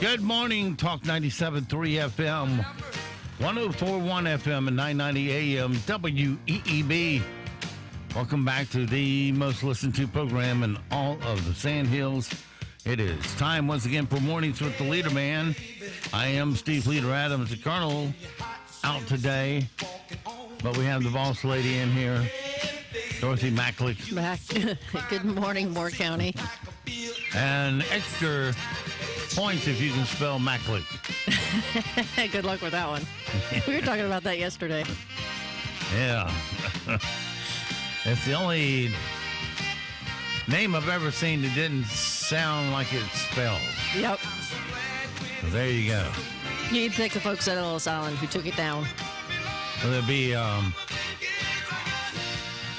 Good morning, Talk 97.3 FM, 104.1 FM, and 990 AM WEEB. Welcome back to the most listened to program in all of the Sandhills. It is time once again for Mornings with the Leader Man. I am Steve Leader Adams, the Colonel, out today, but we have the boss lady in here, Dorothy Macklick. Back. Good morning, Moore County. And extra points if you can spell Macklick. Good luck with that one. We were talking about that yesterday. Yeah. It's the only name I've ever seen that didn't sound like it's spelled. Yep. So there you go. You need to thank the folks at Ellis Island who took it down. Well, there'll be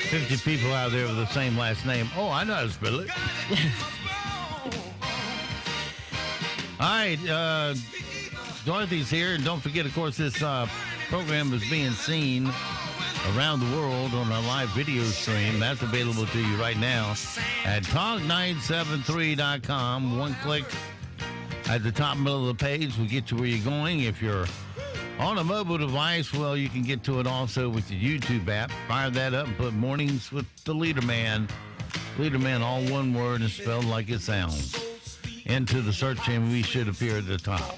50 people out there with the same last name. Oh, I know how to spell it. All right, Dorothy's here, and don't forget, of course, this program is being seen around the world on our live video stream. That's available to you right now at talk973.com. One click at the top middle of the page will get you where you're going. If you're on a mobile device, well, you can get to it also with the YouTube app. Fire that up and put Mornings with the Leader Man. Leader Man, all one word and spelled like it sounds, into the search engine. We should appear at the top.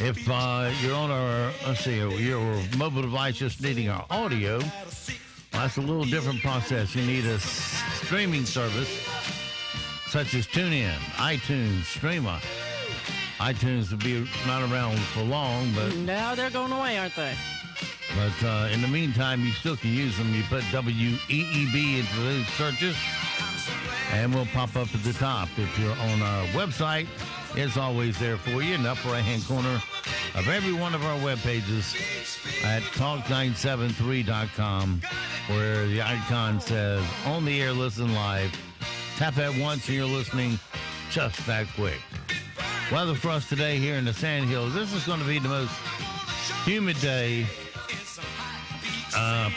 If you're on your mobile device just needing our audio, well, that's a little different process. You need a streaming service such as TuneIn, iTunes, Streamer. iTunes will be not around for long, but now they're going away, aren't they? But in the meantime, you still can use them. You put WEEB into those searches, and we'll pop up at the top. If you're on our website, it's always there for you in the upper right-hand corner of every one of our web pages at talk973.com, where the icon says on the air, listen live. Tap that once and you're listening just that quick. Weather for us today here in the Sandhills. This is going to be the most humid day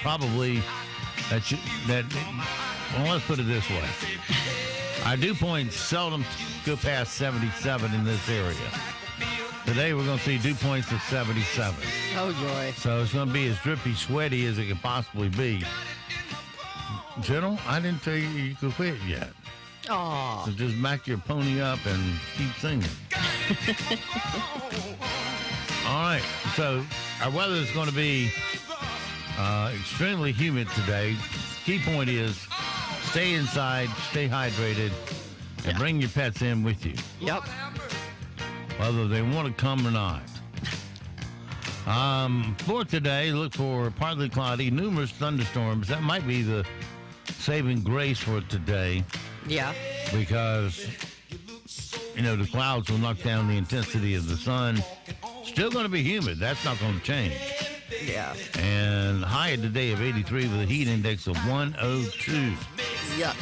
probably well, let's put it this way. Our dew points seldom go past 77 in this area. Today we're going to see dew points of 77. Oh, joy. So it's going to be as drippy, sweaty as it can possibly be. General, I didn't tell you could quit yet. Aw. So just back your pony up and keep singing. All right. So our weather is going to be extremely humid today. Key point is stay inside, stay hydrated, and bring your pets in with you. Yep. Whether they want to come or not. For today, look for partly cloudy, numerous thunderstorms. That might be the saving grace for today. Yeah. Because, the clouds will knock down the intensity of the sun. Still going to be humid. That's not going to change. Yeah. And high today of 83 with a heat index of 102. Yuck.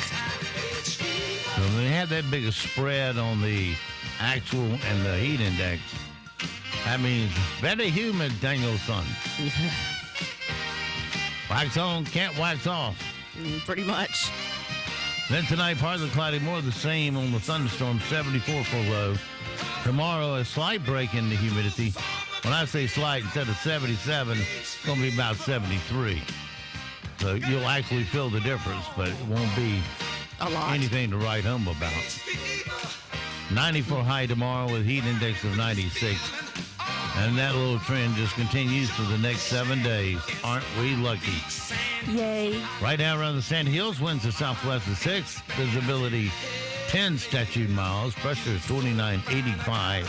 So when they have that big a spread on the actual and the heat index, that means very humid, Danielson. Wax on, can't wax off. Pretty much. Then tonight, partly cloudy, more of the same on the thunderstorm, 74 for low. Tomorrow, a slight break in the humidity. When I say slight, instead of 77, it's going to be about 73. So you'll actually feel the difference, but it won't be a lot. Anything to write home about. 94 high tomorrow with heat index of 96. And that little trend just continues for the next 7 days. Aren't we lucky? Yay. Right now around the Sand Hills, winds to southwest of 6. Visibility 10 statute miles. Pressure is 2985.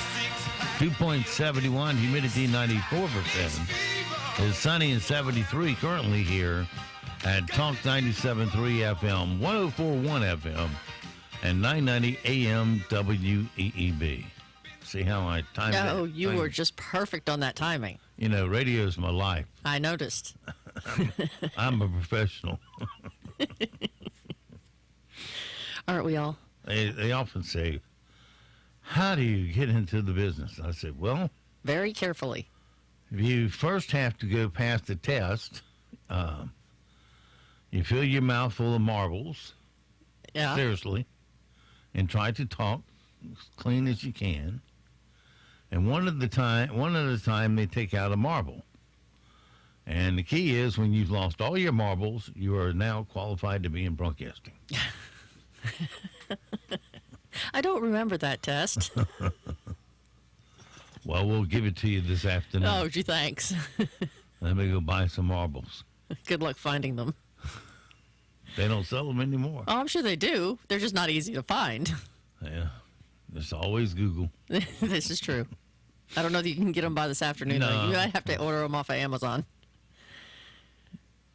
2.71. Humidity 94%. It's sunny and 73 currently here at Talk 97.3 FM, 104.1 FM, and 990 AM WEEB. See how I timed it? Oh, you were just perfect on that timing. Radio is my life. I noticed. I'm a professional. Aren't we all? They often say, how do you get into the business? I said, well, very carefully. You first have to go past the test. You fill your mouth full of marbles. Yeah. Seriously. And try to talk as clean as you can. And one at a time, they take out a marble. And the key is when you've lost all your marbles, you are now qualified to be in broadcasting. I don't remember that test. Well, we'll give it to you this afternoon. Oh, gee, thanks. Let me go buy some marbles. Good luck finding them. They don't sell them anymore. Oh, I'm sure they do. They're just not easy to find. Yeah. There's always Google. This is true. I don't know that you can get them by this afternoon. No. You might have to order them off of Amazon.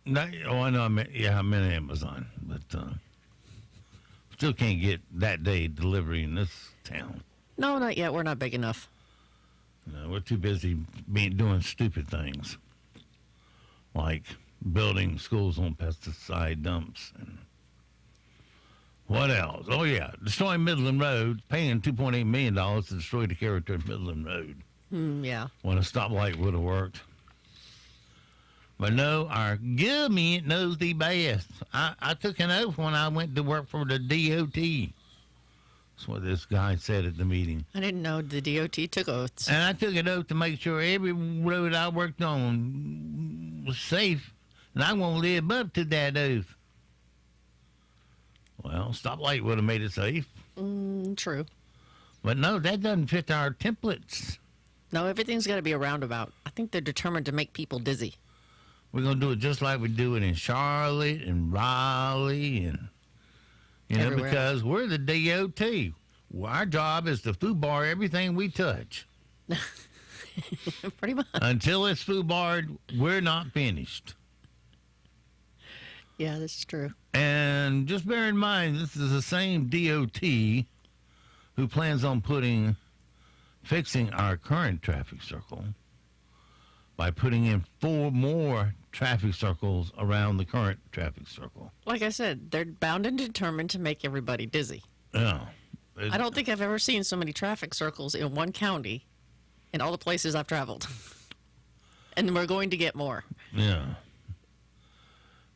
No, I know. I'm in Amazon, but still can't get that day delivery in this town. No, not yet. We're not big enough. No, we're too busy doing stupid things, like building schools on pesticide dumps and what else? Oh yeah, destroying Midland Road, paying $2.8 million to destroy the character of Midland Road. Yeah. When a stoplight would have worked. But no, our government knows the best. I took an oath when I went to work for the DOT. That's what this guy said at the meeting. I didn't know the DOT took oaths. And I took an oath to make sure every road I worked on was safe, and I won't live up to that oath. Well, stoplight would have made it safe. True. But no, that doesn't fit our templates. No, everything's got to be a roundabout. I think they're determined to make people dizzy. We're going to do it just like we do it in Charlotte and Raleigh and, Everywhere. Because we're the DOT. Our job is to foobar everything we touch. Pretty much. Until it's foobarred, we're not finished. Yeah, this is true. And just bear in mind, this is the same DOT who plans on fixing our current traffic circle by putting in 4 more traffic circles around the current traffic circle. Like I said, they're bound and determined to make everybody dizzy. Yeah. I don't think I've ever seen so many traffic circles in one county in all the places I've traveled. And we're going to get more. Yeah.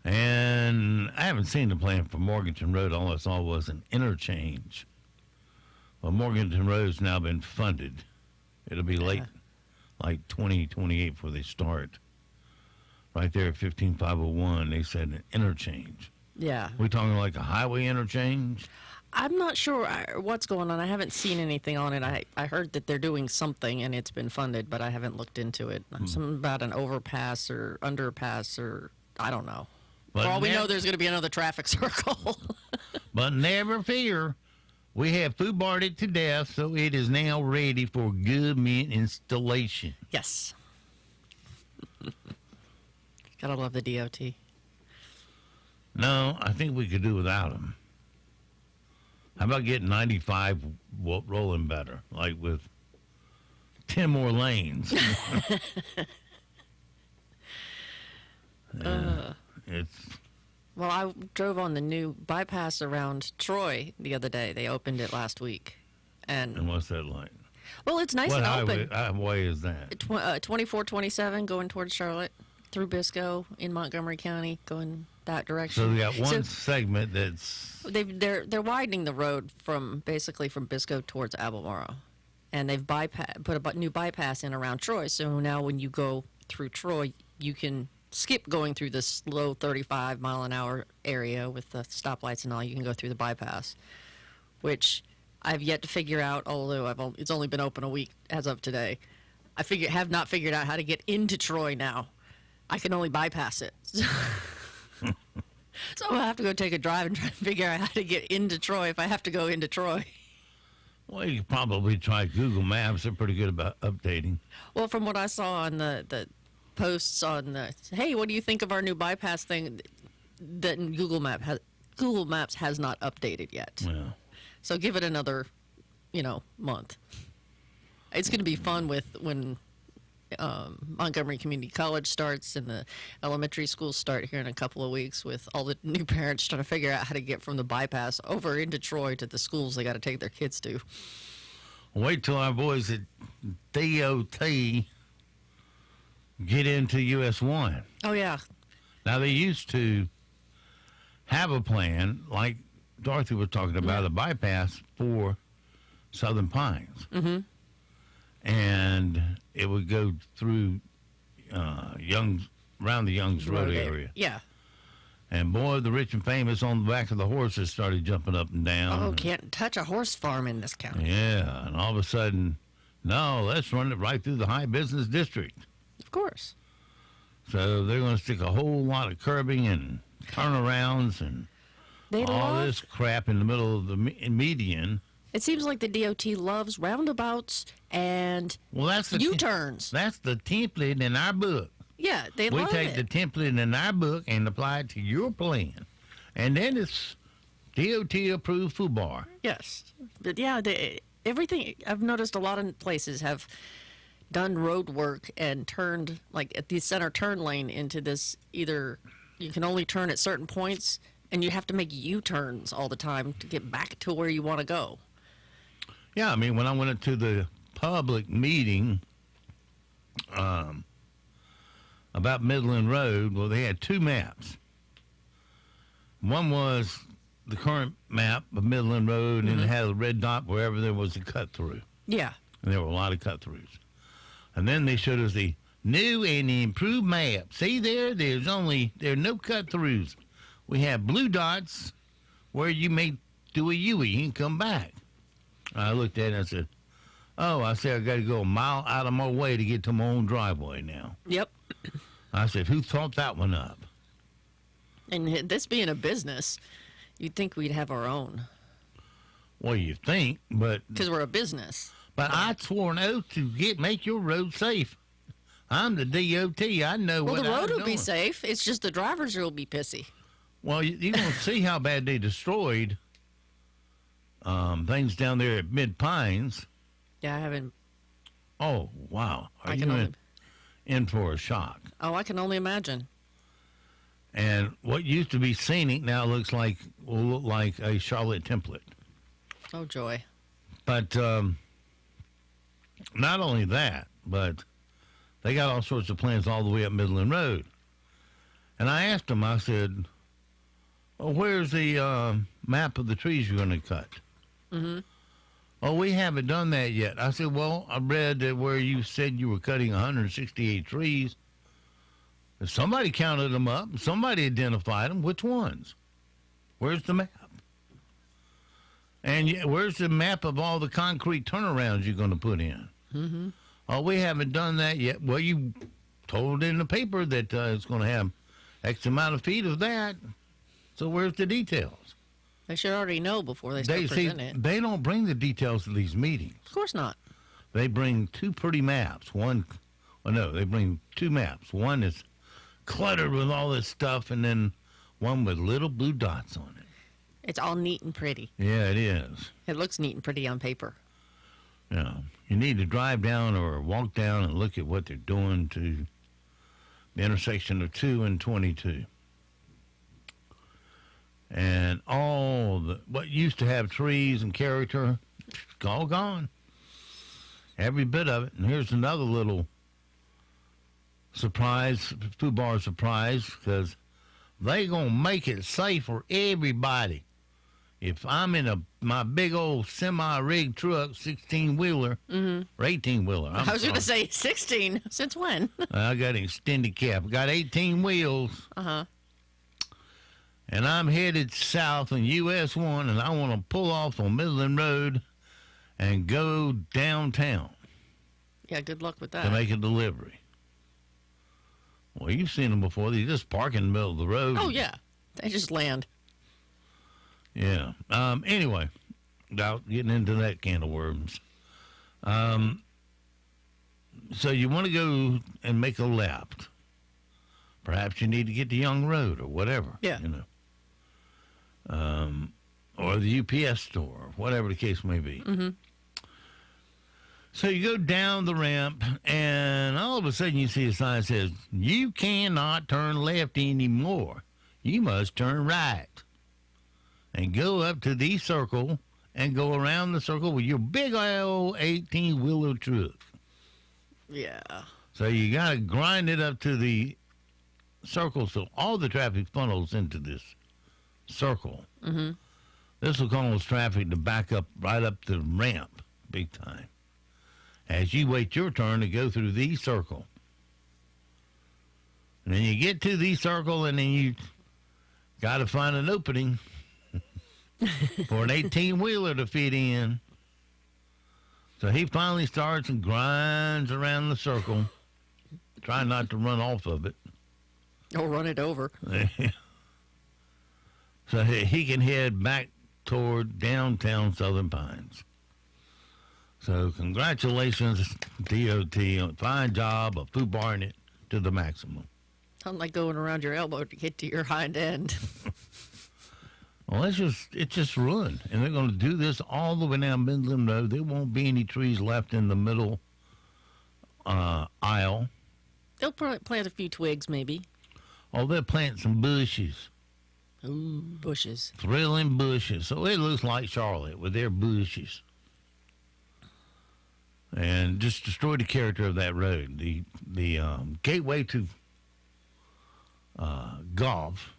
And I haven't seen the plan for Morganton Road. All I saw was an interchange. Well, Morganton Road's now been funded. It'll be late, like 2028 before they start. Right there at 15501, they said an interchange. Yeah. We talking like a highway interchange? I'm not sure what's going on. I haven't seen anything on it. I heard that they're doing something and it's been funded, but I haven't looked into it. Something about an overpass or underpass or I don't know. But For all we know, there's going to be another traffic circle. But never fear. We have foobarred it to death, so it is now ready for government installation. Yes. Gotta love the DOT. No, I think we could do without them. How about getting 95 rolling better, like with 10 more lanes? Well, I drove on the new bypass around Troy the other day. They opened it last week. And what's that like? Well, it's nice What and open. highway is that? 2427 going towards Charlotte, through Biscoe in Montgomery County, going that direction. So they got one segment that's... They're widening the road from Biscoe towards Albemarle. And they've put a new bypass in around Troy. So now when you go through Troy, you can skip going through this low 35 mile an hour area with the stoplights and all. You can go through the bypass, which I've yet to figure out, although it's only been open a week as of today. Have not figured out how to get into Troy now. I can only bypass it. So I'll have to go take a drive and try to figure out how to get into Troy if I have to go into Troy. Well, you could probably try Google Maps. They're pretty good about updating. Well, from what I saw on the posts on hey, what do you think of our new bypass thing? That Google Maps has not updated yet. Yeah. So give it another, month. It's going to be fun when Montgomery Community College starts and the elementary schools start here in a couple of weeks with all the new parents trying to figure out how to get from the bypass over into Troy to the schools they got to take their kids to. Wait till our boys at DOT get into US 1. Oh, yeah. Now, they used to have a plan, like Dorothy was talking about, a bypass for Southern Pines. Mm-hmm. and it would go through around the Youngs Road area. Yeah. And boy, the rich and famous on the back of the horses started jumping up and down. Oh, can't touch a horse farm in this county. Yeah, and all of a sudden, no, let's run it right through the high business district. Of course. So they're going to stick a whole lot of curbing and turnarounds and this crap in the middle of the median. It seems like the DOT loves roundabouts and U-turns. That's the template in our book. Yeah, they love it. We take the template in our book and apply it to your plan. And then it's DOT-approved FUBAR. Yes. But, yeah, everything, I've noticed a lot of places have done road work and turned, like, at the center turn lane into this either you can only turn at certain points and you have to make U-turns all the time to get back to where you want to go. Yeah, I mean, when I went to the public meeting about Midland Road, well, they had two maps. One was the current map of Midland Road, and it had a red dot wherever there was a cut-through. Yeah. And there were a lot of cut-throughs. And then they showed us the new and improved map. See there? There are no cut-throughs. We have blue dots where you may do a U-E and come back. I looked at it and I said, I got to go a mile out of my way to get to my own driveway now. Yep. I said, who thought that one up? And this being a business, you'd think we'd have our own. Well, you think, but... Because we're a business. But I swore an oath to make your road safe. I'm the DOT. I know what I'm doing. Well, the road will be safe. It's just the drivers will be pissy. Well, you're going to see how bad they destroyed things down there at Mid-Pines. Yeah, I haven't... Oh, wow. Are you in for a shock? Oh, I can only imagine. And what used to be scenic now will look like a Charlotte template. Oh, joy. But not only that, but they got all sorts of plans all the way up Midland Road. And I asked them, I said, well, where's the map of the trees you're going to cut? Mm-hmm. Oh, we haven't done that yet. I said, well, I read that where you said you were cutting 168 trees. Somebody counted them up. Somebody identified them. Which ones? Where's the map? And where's the map of all the concrete turnarounds you're going to put in? Mm-hmm. Oh, we haven't done that yet. Well, you told in the paper that it's going to have X amount of feet of that. So where's the details? They should already know before they start presenting it. They don't bring the details to these meetings. Of course not. They bring two pretty maps. They bring two maps. One is cluttered with all this stuff, and then one with little blue dots on it. It's all neat and pretty. Yeah, it is. It looks neat and pretty on paper. Yeah. You need to drive down or walk down and look at what they're doing to the intersection of 2 and 22. And what used to have trees and character, it's all gone. Every bit of it. And here's another little surprise, FUBAR surprise, because they going to make it safe for everybody. If I'm in my big old semi-rigged truck, 16-wheeler, or 18-wheeler. I was going to say 16. Since when? I got an extended cab. Got 18 wheels. Uh-huh. And I'm headed south on US 1, and I want to pull off on Midland Road and go downtown. Yeah, good luck with that. To make a delivery. Well, you've seen them before. They just park in the middle of the road. Oh, yeah. They just land. Yeah. Anyway, without getting into that can of worms. So you want to go and make a left. Perhaps you need to get to Young Road or whatever. Yeah. Or the UPS store, whatever the case may be. Mm-hmm. So you go down the ramp, and all of a sudden you see a sign that says, you cannot turn left anymore. You must turn right. And go up to the circle and go around the circle with your big old 18-wheeler truck. Yeah. So you got to grind it up to the circle so all the traffic funnels into this circle. Mm-hmm. This will cause traffic to back up right up the ramp big time. as you wait your turn to go through the circle. And then you get to the circle, and then you got to find an opening for an 18-wheeler to fit in. So he finally starts and grinds around the circle, trying not to run off of it. Or run it over. So he can head back toward downtown Southern Pines. So congratulations, DOT, on a fine job of foobarring it to the maximum. Unlike going around your elbow to get to your hind end. Well, it's just ruined. And they're going to do this all the way down Midland Road. There won't be any trees left in the middle aisle. They'll probably plant a few twigs, maybe. Oh, they'll plant some bushes. Ooh, bushes. Thrilling bushes. So it looks like Charlotte with their bushes. And just destroy the character of that road. The gateway to golf,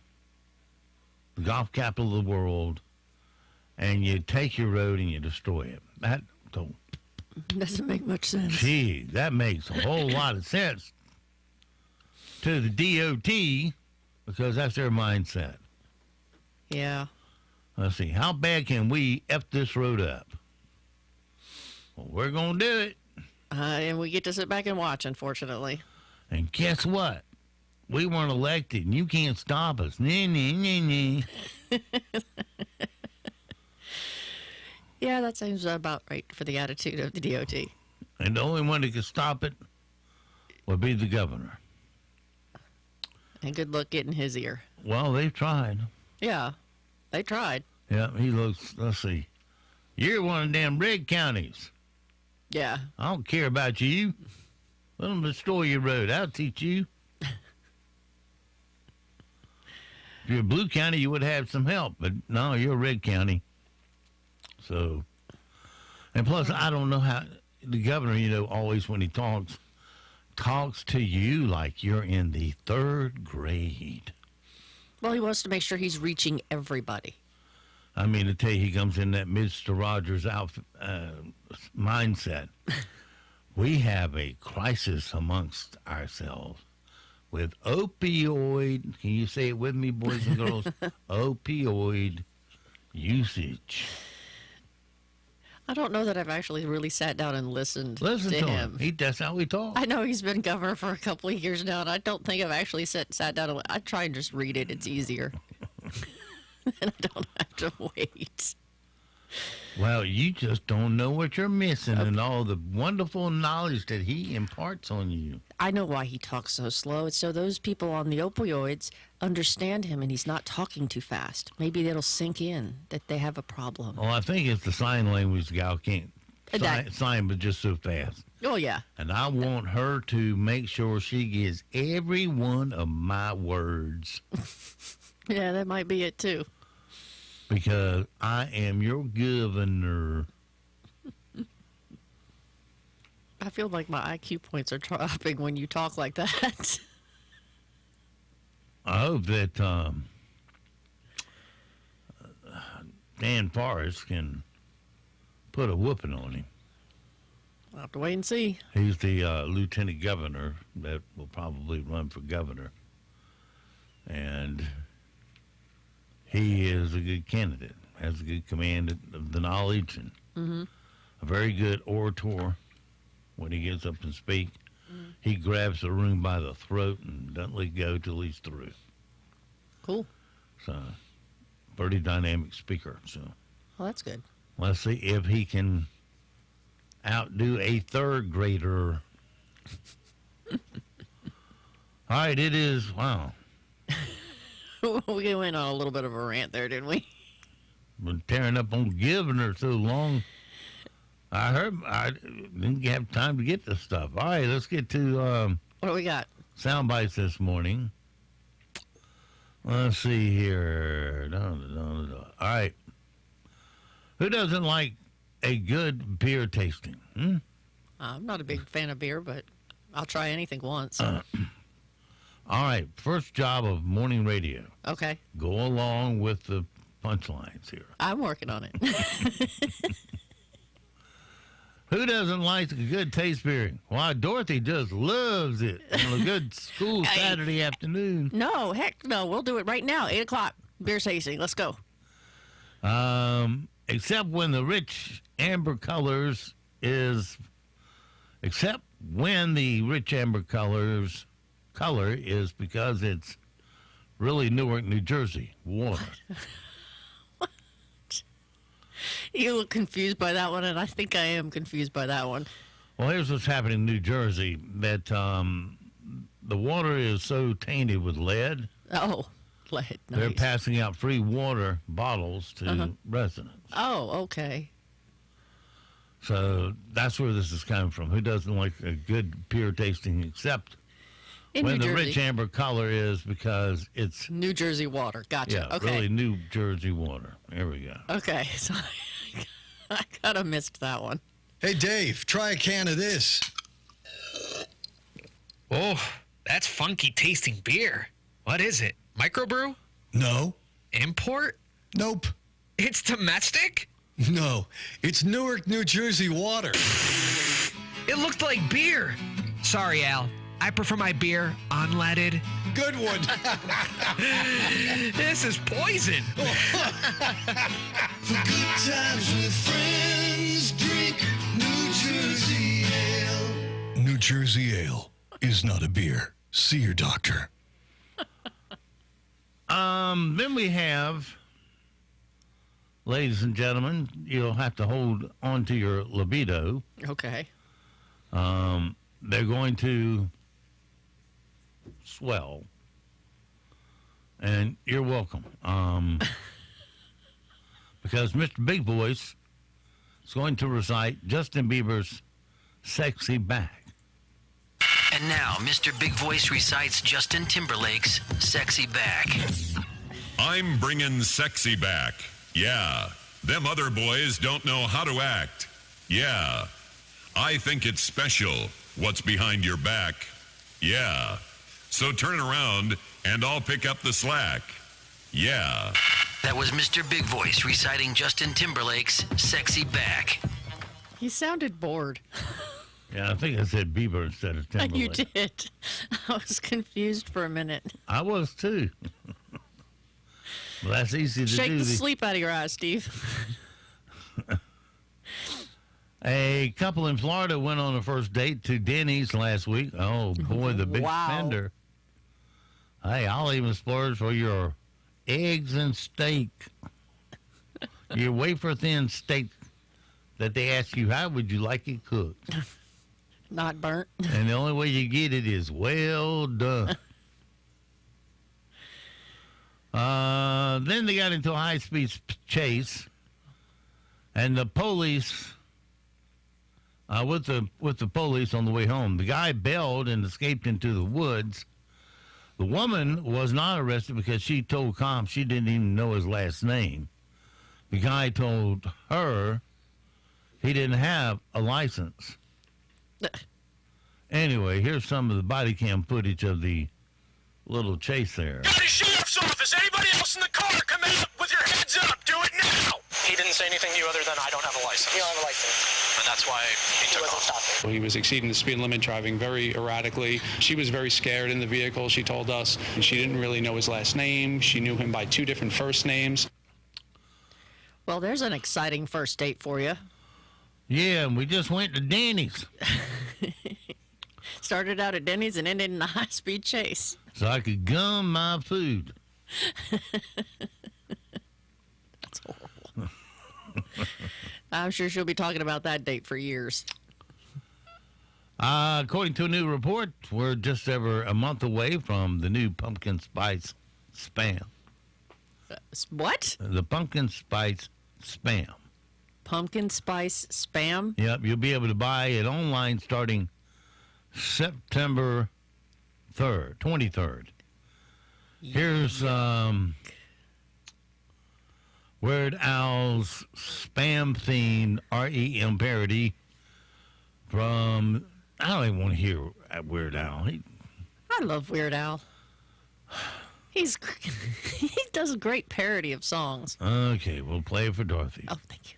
the golf capital of the world, and you take your road and you destroy it. That doesn't make much sense. Gee, that makes a whole lot of sense to the DOT because that's their mindset. Yeah. Let's see, how bad can we F this road up? Well, we're going to do it. And we get to sit back and watch, unfortunately. And guess what? We weren't elected, and you can't stop us. Nah, nah, nah, nah. Yeah, that seems about right for the attitude of the DOT. And the only one that could stop it would be the governor. And good luck getting his ear. Well, they've tried. Yeah, they tried. Yeah, he looks, let's see. You're one of them red counties. Yeah. I don't care about you. Let them destroy your road. I'll teach you. If you're a blue county, you would have some help. But no, you're a red county. So, and plus, I don't know how the governor, always when he talks to you like you're in the third grade. Well, he wants to make sure he's reaching everybody. I mean, to tell you, he comes in that Mr. Rogers mindset. We have a crisis amongst ourselves with opioid. Can you say it with me, boys and girls? Opioid usage. I don't know that I've actually really sat down and listened to him. That's how we talk. I know he's been governor for a couple of years now, and I don't think I've actually sat down and I try and just read it. It's easier. And I don't have to wait. Well, you just don't know what you're missing and all the wonderful knowledge that he imparts on you. I know why he talks so slow. It's so those people on the opioids understand him and he's not talking too fast. Maybe it'll sink in that they have a problem. Well, I think it's the sign language gal can't sign but just so fast. Oh, yeah. And I want her to make sure she gets every one of my words. Yeah, that might be it, too. Because I am your governor. I feel like my IQ points are dropping when you talk like that. I hope that Dan Forrest can put a whooping on him. I'll have to wait and see. He's the lieutenant governor that will probably run for governor. And he is a good candidate, has a good command of the knowledge, and a very good orator when he gets up and speak. He grabs the room by the throat and doesn't let go till he's through. Cool. So, pretty dynamic speaker. So, Well, that's good. let's see if he can outdo a third grader. All right, it is, wow. We went on a little bit of a rant there, didn't we? Been tearing up on governor so long. I heard I didn't have time to get to stuff. All right, let's get to What do we got? sound bites this morning. Let's see here. All right. Who doesn't like a good beer tasting? I'm not a big fan of beer, but I'll try anything once. All right. First job of morning radio. Okay. Go along with the punchlines here. I'm working on it. Who doesn't like a good taste beer? Why, Dorothy just loves it on a good school Saturday afternoon. No, heck no. We'll do it right now. 8 o'clock. Beer tasting. Let's go. Except when the rich amber colors is... Except when the rich amber color is because it's really Newark, New Jersey water. What? You look confused by that one, and I think I am confused by that one. Well, here's what's happening in New Jersey, that the water is so tainted with lead. Oh, lead. Nice. They're passing out free water bottles to residents. Oh, okay. So that's where this is coming from. Who doesn't like a good beer tasting except in when New the Jersey. rich amber color is because it's... New Jersey water. Gotcha. Yeah, okay. really New Jersey water. There we go. Okay, so I kind of missed that one. Hey, Dave, try a can of this. Oh, that's funky tasting beer. What is it? Microbrew? No. Import? Nope. It's domestic? No. It's Newark, New Jersey water. It looked like beer. Sorry, Al. I prefer my beer unleaded. Good one. This is poison. For good times with friends, drink New Jersey Ale. New Jersey Ale is not a beer. See your doctor. Then we have, ladies and gentlemen, you'll have to hold on to your libido. Okay. They're going to swell. And you're welcome. Because Mr. Big Voice is going to recite Justin Bieber's Sexy Back. And now, Mr. Big Voice recites Justin Timberlake's Sexy Back. I'm bringing sexy back. Yeah. Them other boys don't know how to act. Yeah. I think it's special what's behind your back. Yeah. So turn around and I'll pick up the slack. Yeah. That was Mr. Big Voice reciting Justin Timberlake's Sexy Back. He sounded bored. Yeah, I think I said Bieber instead of Timberlake. You did. I was confused for a minute. I was too. Well, that's easy to do. Shake the sleep out of your eyes, Steve. A couple in Florida went on a first date to Denny's last week. Oh, boy, the big Wow. spender. Hey, I'll even splurge for your eggs and steak. Your wafer-thin steak that they ask you, how would you like it cooked? Not burnt. And the only way you get it is well done. Then they got into a high-speed chase, and the police, with the police on the way home, the guy bailed and escaped into the woods. The woman was not arrested because she told cops she didn't even know his last name. The guy told her he didn't have a license. Anyway, here's some of the body cam footage of the little chase there. Got a sheriff's office. Anybody else in the car, come out with your heads up. Do it now. He didn't say anything to you other than I don't have a license. You don't have a license. And that's why he took off. He was exceeding the speed limit, driving very erratically. She was very scared in the vehicle, she told us. And she didn't really know his last name. She knew him by 2 different first names. Well, there's an exciting first date for you. Yeah, and we just went to Denny's. Started out at Denny's and ended in a high-speed chase. So I could gum my food. That's horrible. I'm sure she'll be talking about that date for years. According to a new report, we're just over a month away from the new pumpkin spice Spam. What? The pumpkin spice Spam. Pumpkin spice Spam? Yep, you'll be able to buy it online starting September 23rd. Here's Weird Al's spam-themed REM parody from... I don't even want to hear Weird Al. I love Weird Al. He does a great parody of songs. Okay, we'll play it for Dorothy. Oh, thank you.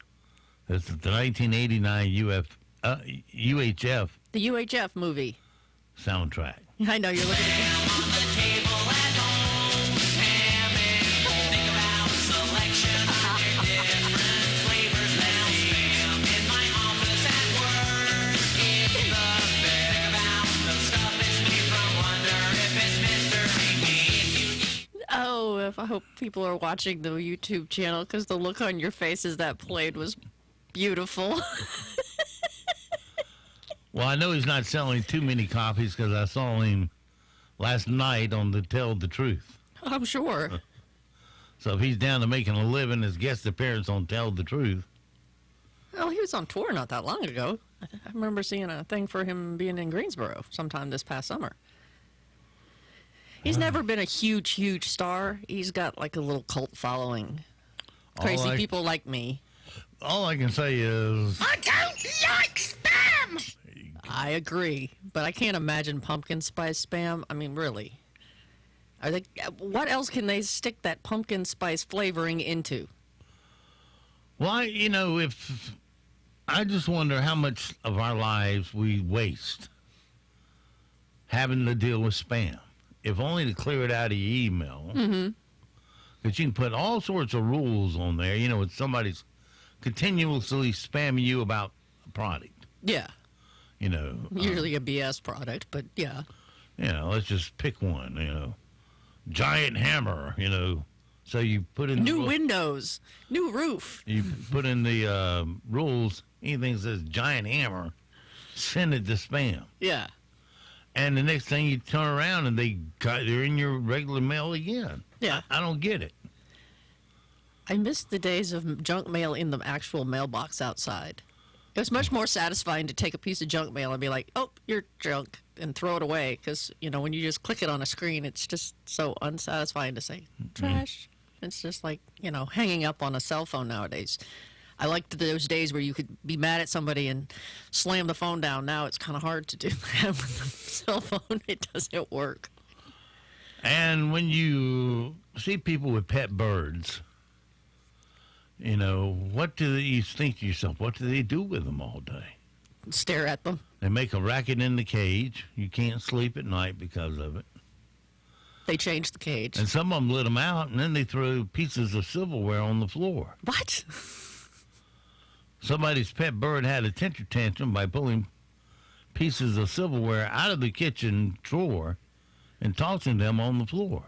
This is the 1989 UHF The UHF movie. soundtrack. I know you're looking at Oh, if I hope people are watching the YouTube channel because the look on your face as that played was beautiful. Well, I know he's not selling too many copies because I saw him last night on the Tell the Truth. I'm sure. So if he's down to making a living as guest appearance on Tell the Truth. Well, he was on tour not that long ago. I remember seeing a thing for him being in Greensboro sometime this past summer. He's never been a huge star. He's got like a little cult following. Crazy people like me. All I can say is... I don't like spam! I agree, but I can't imagine pumpkin spice spam. I mean, really. Are they? What else can they stick that pumpkin spice flavoring into? Well, if I just wonder how much of our lives we waste having to deal with spam. If only to clear it out of your email. Mm-hmm. Because you can put all sorts of rules on there. If somebody's continuously spamming you about a product. Yeah. Usually a BS product, but yeah. Let's just pick one, Giant hammer, So you put in... New windows, new roof. You put in the rules, anything that says giant hammer, send it to spam. Yeah. And the next thing you turn around and they're in your regular mail again. Yeah. I don't get it. I miss the days of junk mail in the actual mailbox outside. It was much more satisfying to take a piece of junk mail and be like, oh, you're junk, and throw it away. Because, when you just click it on a screen, it's just so unsatisfying to say, trash. Mm-hmm. It's just like, hanging up on a cell phone nowadays. I liked those days where you could be mad at somebody and slam the phone down. Now it's kind of hard to do that with the cell phone. It doesn't work. And when you see people with pet birds, what do you think to yourself? What do they do with them all day? Stare at them. They make a racket in the cage. You can't sleep at night because of it. They change the cage. And some of them let them out, and then they throw pieces of silverware on the floor. What? Somebody's pet bird had a temper tantrum by pulling pieces of silverware out of the kitchen drawer and tossing them on the floor.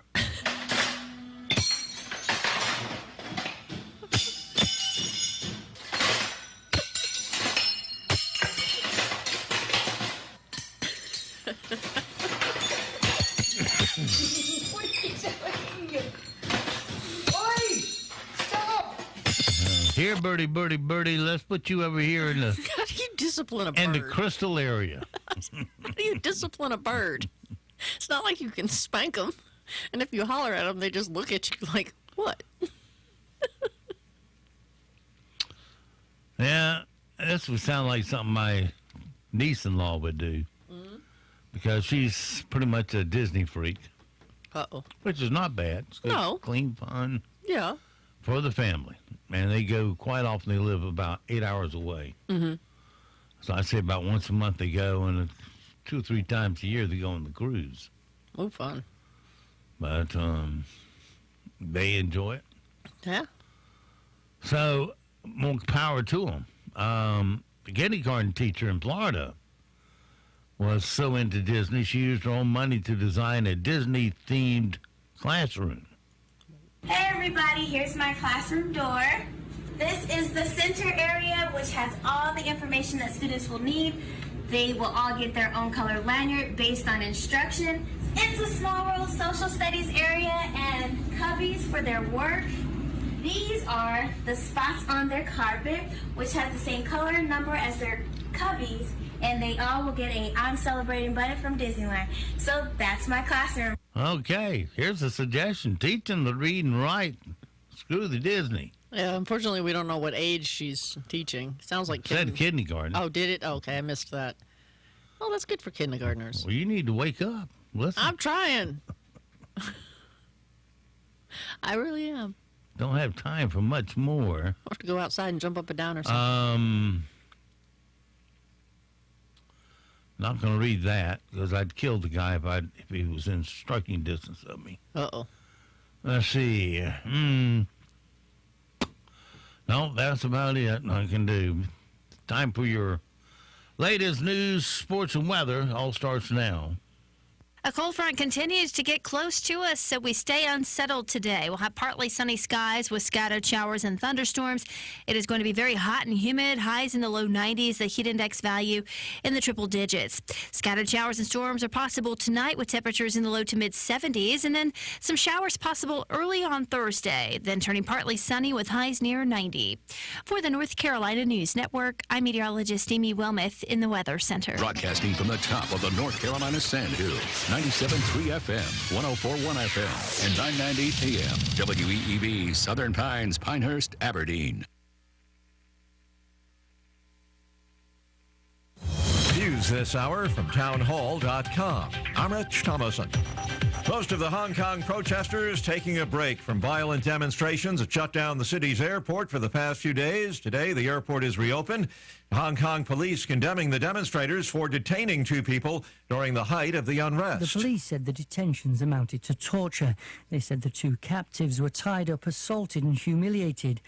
Here, birdie, birdie, birdie, let's put you over here in the... How do you discipline a bird? In the crystal area. How do you discipline a bird? It's not like you can spank them. And if you holler at them, they just look at you like, what? Yeah, this would sound like something my niece-in-law would do. Mm-hmm. Because she's pretty much a Disney freak. Uh-oh. Which is not bad. It's good, no. Clean fun. Yeah. For the family. And they go, quite often they live about 8 hours away. Mm-hmm. So I say about once a month they go, and 2 or 3 times a year they go on the cruise. Oh, fun. But they enjoy it. Yeah. So, more power to them. The kindergarten teacher in Florida was so into Disney, she used her own money to design a Disney-themed classroom. Hey everybody, here's my classroom door. This is the center area, which has all the information that students will need. They will all get their own color lanyard based on instruction. It's a small world social studies area and cubbies for their work. These are the spots on their carpet, which has the same color and number as their cubbies, and they all will get a I'm Celebrating button from Disneyland. So that's my classroom. Okay, here's a suggestion. Teach them to read and write. Screw the Disney. Yeah, unfortunately, we don't know what age she's teaching. Sounds like said kindergarten. Oh, did it? Okay, I missed that. Oh, that's good for kindergartners. Well, you need to wake up. Listen. I'm trying. I really am. Don't have time for much more. I'll have to go outside and jump up and down or something. Not going to read that because I'd kill the guy if he was in striking distance of me. Uh-oh. Let's see. No, that's about it I can do. Time for your latest news, sports, and weather. All starts now. A cold front continues to get close to us, so we stay unsettled today. We'll have partly sunny skies with scattered showers and thunderstorms. It is going to be very hot and humid, highs in the low 90s, the heat index value in the triple digits. Scattered showers and storms are possible tonight with temperatures in the low to mid 70s, and then some showers possible early on Thursday, then turning partly sunny with highs near 90. For the North Carolina News Network, I'm meteorologist Amy Wilmoth in the Weather Center. Broadcasting from the top of the North Carolina Sandhills. 97.3 FM, 104.1FM, and 990 AM. WEEB, Southern Pines, Pinehurst, Aberdeen. News this hour from townhall.com. I'm Rich Thomason. Most of the Hong Kong protesters taking a break from violent demonstrations that shut down the city's airport for the past few days. Today, the airport is reopened. Hong Kong police condemning the demonstrators for detaining two people during the height of the unrest. The police said the detentions amounted to torture. They said the two captives were tied up, assaulted and humiliated.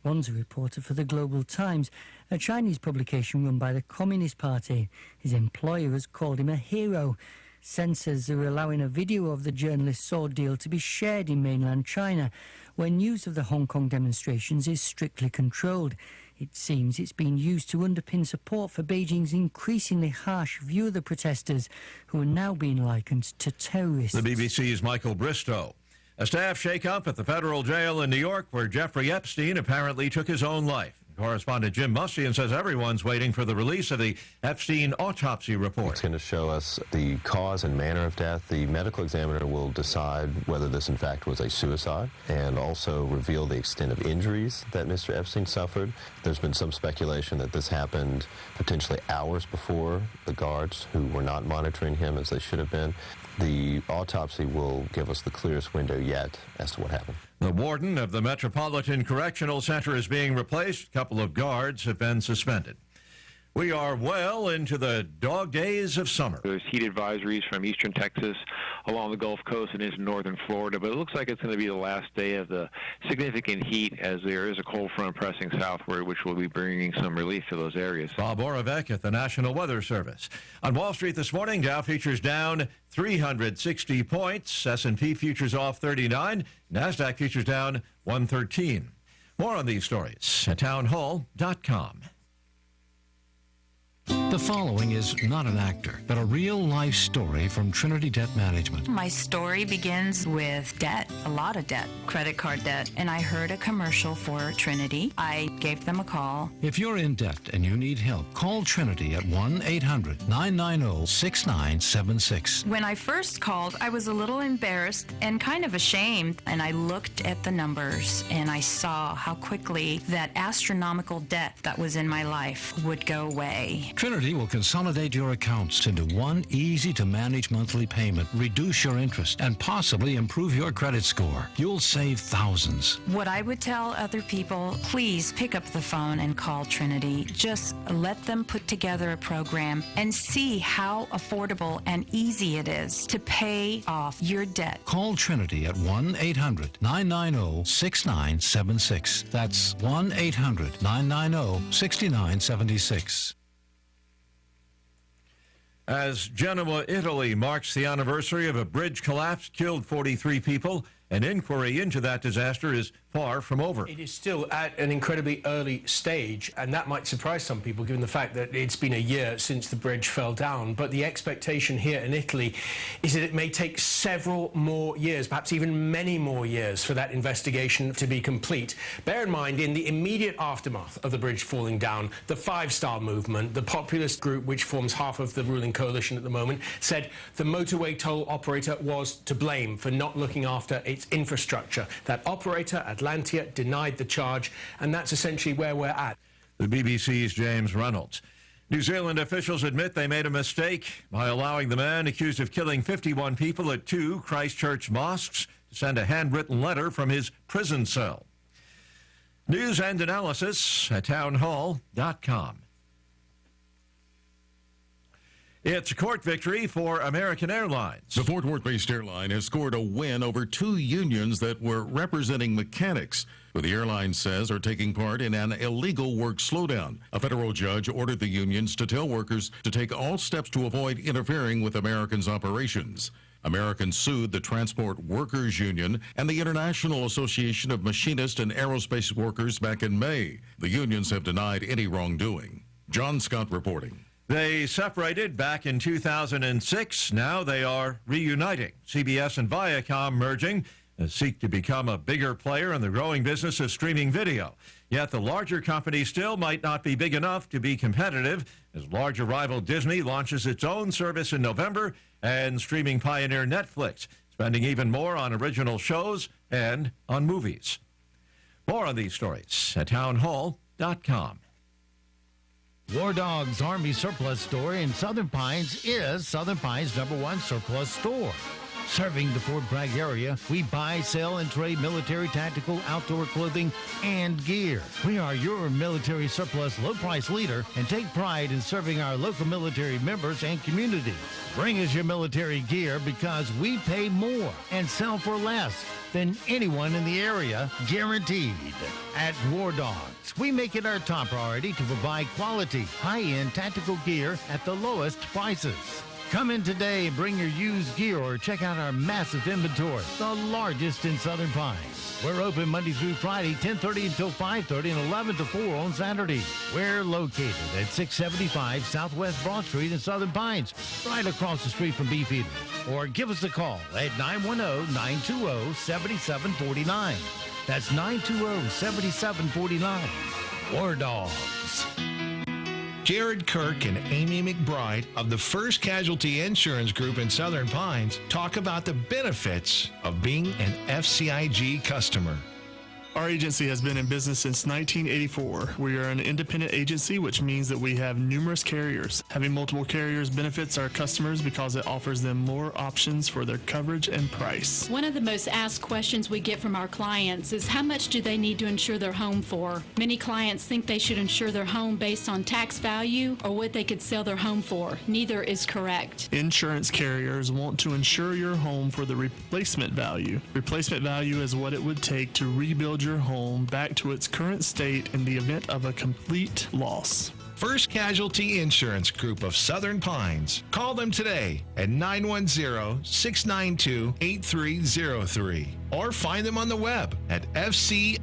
One's a reporter for the Global Times, a Chinese publication run by the Communist Party. His employer has called him a hero. Censors are allowing a video of the journalist's ordeal to be shared in mainland China, where news of the Hong Kong demonstrations is strictly controlled. It seems it's being used to underpin support for Beijing's increasingly harsh view of the protesters, who are now being likened to terrorists. The BBC's Michael Bristow. A staff shake-up at the federal jail in New York, where Jeffrey Epstein apparently took his own life. Correspondent Jim Mustian says everyone's waiting for the release of the Epstein autopsy report. It's going to show us the cause and manner of death. The medical examiner will decide whether this, in fact, was a suicide and also reveal the extent of injuries that Mr. Epstein suffered. There's been some speculation that this happened potentially hours before the guards, who were not monitoring him as they should have been. The autopsy will give us the clearest window yet as to what happened. The warden of the Metropolitan Correctional Center is being replaced. A couple of guards have been suspended. We are well into the dog days of summer. There's heat advisories from eastern Texas along the Gulf Coast and into northern Florida, but it looks like it's going to be the last day of the significant heat as there is a cold front pressing southward, which will be bringing some relief to those areas. Bob Oravec at the National Weather Service. On Wall Street this morning, Dow futures down 360 points. S&P futures off 39. NASDAQ futures down 113. More on these stories at townhall.com. The following is not an actor, but a real-life story from Trinity Debt Management. My story begins with debt, a lot of debt, credit card debt, and I heard a commercial for Trinity. I gave them a call. If you're in debt and you need help, call Trinity at 1-800-990-6976. When I first called, I was a little embarrassed and kind of ashamed, and I looked at the numbers, and I saw how quickly that astronomical debt that was in my life would go away. Trinity will consolidate your accounts into one easy-to-manage monthly payment, reduce your interest, and possibly improve your credit score. You'll save thousands. What I would tell other people, please pick up the phone and call Trinity. Just let them put together a program and see how affordable and easy it is to pay off your debt. Call Trinity at 1-800-990-6976. That's 1-800-990-6976. As Genoa, Italy marks the anniversary of a bridge collapse, killed 43 people, an inquiry into that disaster is far from over. It is still at an incredibly early stage, and that might surprise some people given the fact that it's been a year since the bridge fell down. But the expectation here in Italy is that it may take several more years, perhaps even many more years, for that investigation to be complete. Bear in mind, in the immediate aftermath of the bridge falling down, the Five Star Movement, the populist group which forms half of the ruling coalition at the moment, said the motorway toll operator was to blame for not looking after its infrastructure. That operator, Atlantia, denied the charge, and that's essentially where we're at. The BBC's James Reynolds. New Zealand officials admit they made a mistake by allowing the man accused of killing 51 people at 2 Christchurch mosques to send a handwritten letter from his prison cell. News and analysis at townhall.com. It's a court victory for American Airlines. The Fort Worth-based airline has scored a win over two unions that were representing mechanics, who the airline says are taking part in an illegal work slowdown. A federal judge ordered the unions to tell workers to take all steps to avoid interfering with American's operations. American sued the Transport Workers Union and the International Association of Machinists and Aerospace Workers back in May. The unions have denied any wrongdoing. John Scott reporting. They separated back in 2006. Now they are reuniting. CBS and Viacom merging seek to become a bigger player in the growing business of streaming video. Yet the larger company still might not be big enough to be competitive as larger rival Disney launches its own service in November and streaming pioneer Netflix, spending even more on original shows and on movies. More on these stories at townhall.com. War Dog's Army Surplus Store in Southern Pines is Southern Pines' #1 surplus store. Serving the Fort Bragg area, we buy, sell, and trade military, tactical, outdoor clothing, and gear. We are your military surplus low-price leader and take pride in serving our local military members and community. Bring us your military gear because we pay more and sell for less than anyone in the area, guaranteed. At War Dogs, we make it our top priority to provide quality, high-end tactical gear at the lowest prices. Come in today and bring your used gear or check out our massive inventory, the largest in Southern Pines. We're open Monday through Friday, 10:30 until 5:30 and 11 to 4 on Saturday. We're located at 675 Southwest Broad Street in Southern Pines, right across the street from Beefeaters. Or give us a call at 910-920-7749. That's 920-7749. War Dogs. Jared Kirk and Amy McBride of the First Casualty Insurance Group in Southern Pines talk about the benefits of being an FCIG customer. Our agency has been in business since 1984. We are an independent agency, which means that we have numerous carriers. Having multiple carriers benefits our customers because it offers them more options for their coverage and price. One of the most asked questions we get from our clients is how much do they need to insure their home for? Many clients think they should insure their home based on tax value or what they could sell their home for. Neither is correct. Insurance carriers want to insure your home for the replacement value. Replacement value is what it would take to rebuild your home back to its current state in the event of a complete loss. First Casualty Insurance Group of Southern Pines. Call them today at 910-692-8303 or find them on the web at fcignc.com.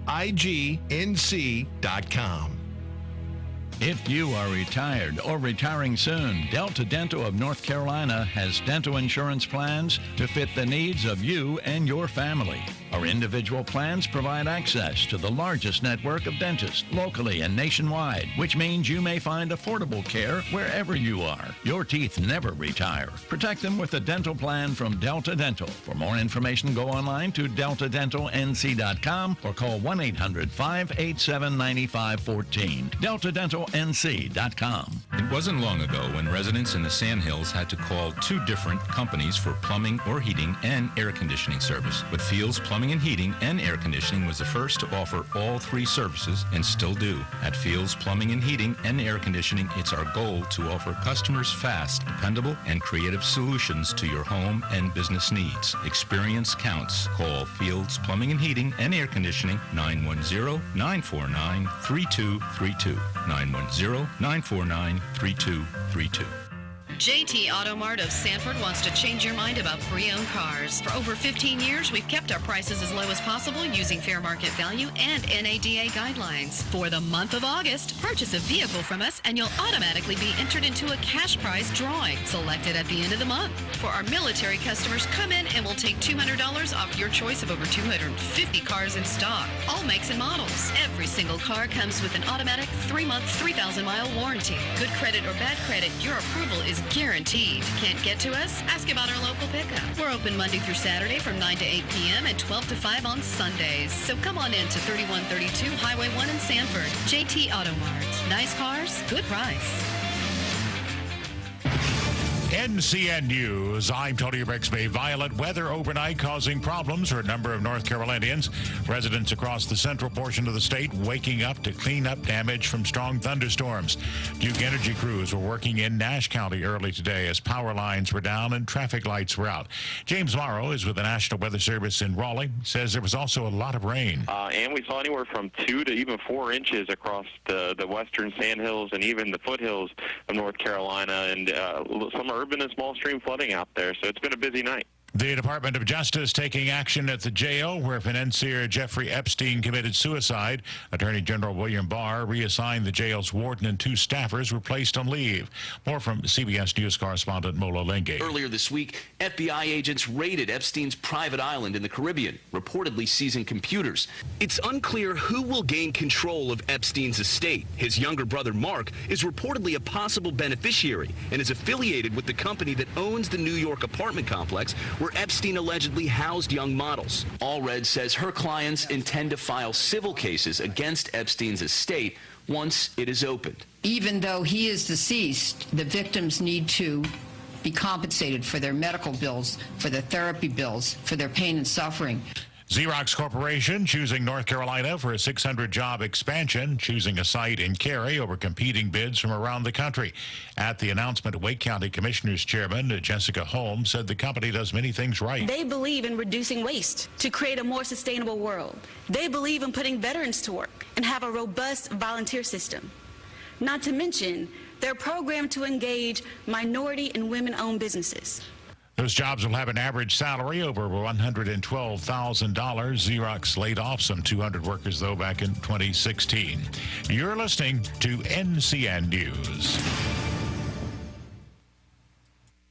If you are retired or retiring soon, Delta Dental of North Carolina has dental insurance plans to fit the needs of you and your family. Our individual plans provide access to the largest network of dentists locally and nationwide, which means you may find affordable care wherever you are. Your teeth never retire. Protect them with a dental plan from Delta Dental. For more information, go online to deltadentalnc.com or call 1-800-587-9514. deltadentalnc.com. It wasn't long ago when residents in the Sandhills had to call two different companies for plumbing or heating and air conditioning service. But Fields Plumbing and Heating and Air Conditioning was the first to offer all three services and still do. At Fields Plumbing and Heating and Air Conditioning, it's our goal to offer customers fast, dependable, and creative solutions to your home and business needs. Experience counts. Call Fields Plumbing and Heating and Air Conditioning 910-949-3232. 910-949-3232. JT Auto Mart of Sanford wants to change your mind about pre-owned cars. For over 15 years, we've kept our prices as low as possible using fair market value and NADA guidelines. For the month of August, purchase a vehicle from us and you'll automatically be entered into a cash prize drawing, selected at the end of the month. For our military customers, come in and we'll take $200 off your choice of over 250 cars in stock. All makes and models. Every single car comes with an automatic 3-month, 3,000-mile warranty. Good credit or bad credit, your approval is guaranteed. Can't get to us? Ask about our local pickup. We're open Monday through Saturday from 9 to 8 p.m. and 12 to 5 on Sundays. So come on in to 3132 Highway 1 in Sanford. JT Auto Mart. Nice cars, good price. NCN News, I'm Tony Rixby. Violent weather overnight causing problems for a number of North Carolinians. Residents across the central portion of the state waking up to clean up damage from strong thunderstorms. Duke Energy crews were working in Nash County early today as power lines were down and traffic lights were out. James Morrow is with the National Weather Service in Raleigh. Says there was also a lot of rain. And we saw anywhere from 2 to even 4 inches across the western sandhills and even the foothills of North Carolina, and some urban and small stream flooding out there. So it's been a busy night. The Department of Justice taking action at the jail where financier Jeffrey Epstein committed suicide. Attorney General William Barr reassigned the jail's warden and 2 staffers were placed on leave. More from CBS News correspondent Mola Lengay. Earlier this week, FBI agents raided Epstein's private island in the Caribbean, reportedly seizing computers. It's unclear who will gain control of Epstein's estate. His younger brother, Mark, is reportedly a possible beneficiary and is affiliated with the company that owns the New York apartment complex where Epstein allegedly housed young models. Allred says her clients intend to file civil cases against Epstein's estate once it is opened. Even though he is deceased, the victims need to be compensated for their medical bills, for their therapy bills, for their pain and suffering. Xerox Corporation choosing North Carolina for a 600-job expansion, choosing a site in Cary over competing bids from around the country. At the announcement, Wake County Commissioners Chairman Jessica Holmes said the company does many things right. They believe in reducing waste to create a more sustainable world. They believe in putting veterans to work and have a robust volunteer system. Not to mention, they're programmed to engage minority and women-owned businesses. Those jobs will have an average salary over $112,000. Xerox laid off some 200 workers, though, back in 2016. You're listening to NCN News.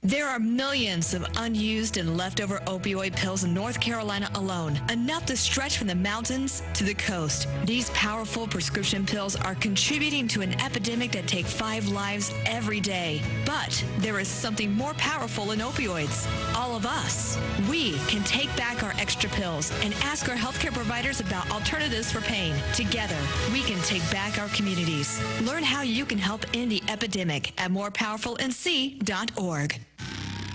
There are millions of unused and leftover opioid pills in North Carolina alone, enough to stretch from the mountains to the coast. These powerful prescription pills are contributing to an epidemic that takes 5 lives every day. But there is something more powerful than opioids. All of us. We can take back our extra pills and ask our healthcare providers about alternatives for pain. Together, we can take back our communities. Learn how you can help end the epidemic at morepowerfulnc.org.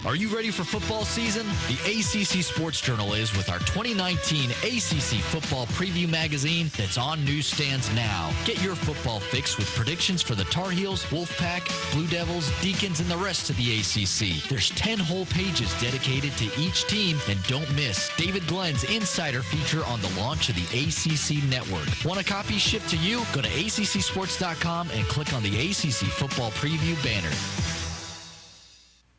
Are you ready for football season? The ACC Sports Journal is with our 2019 ACC Football Preview magazine that's on newsstands now. Get your football fix with predictions for the Tar Heels, Wolfpack, Blue Devils, Deacons, and the rest of the ACC. There's 10 whole pages dedicated to each team, and don't miss David Glenn's insider feature on the launch of the ACC Network. Want a copy shipped to you? Go to accsports.com and click on the ACC Football Preview banner.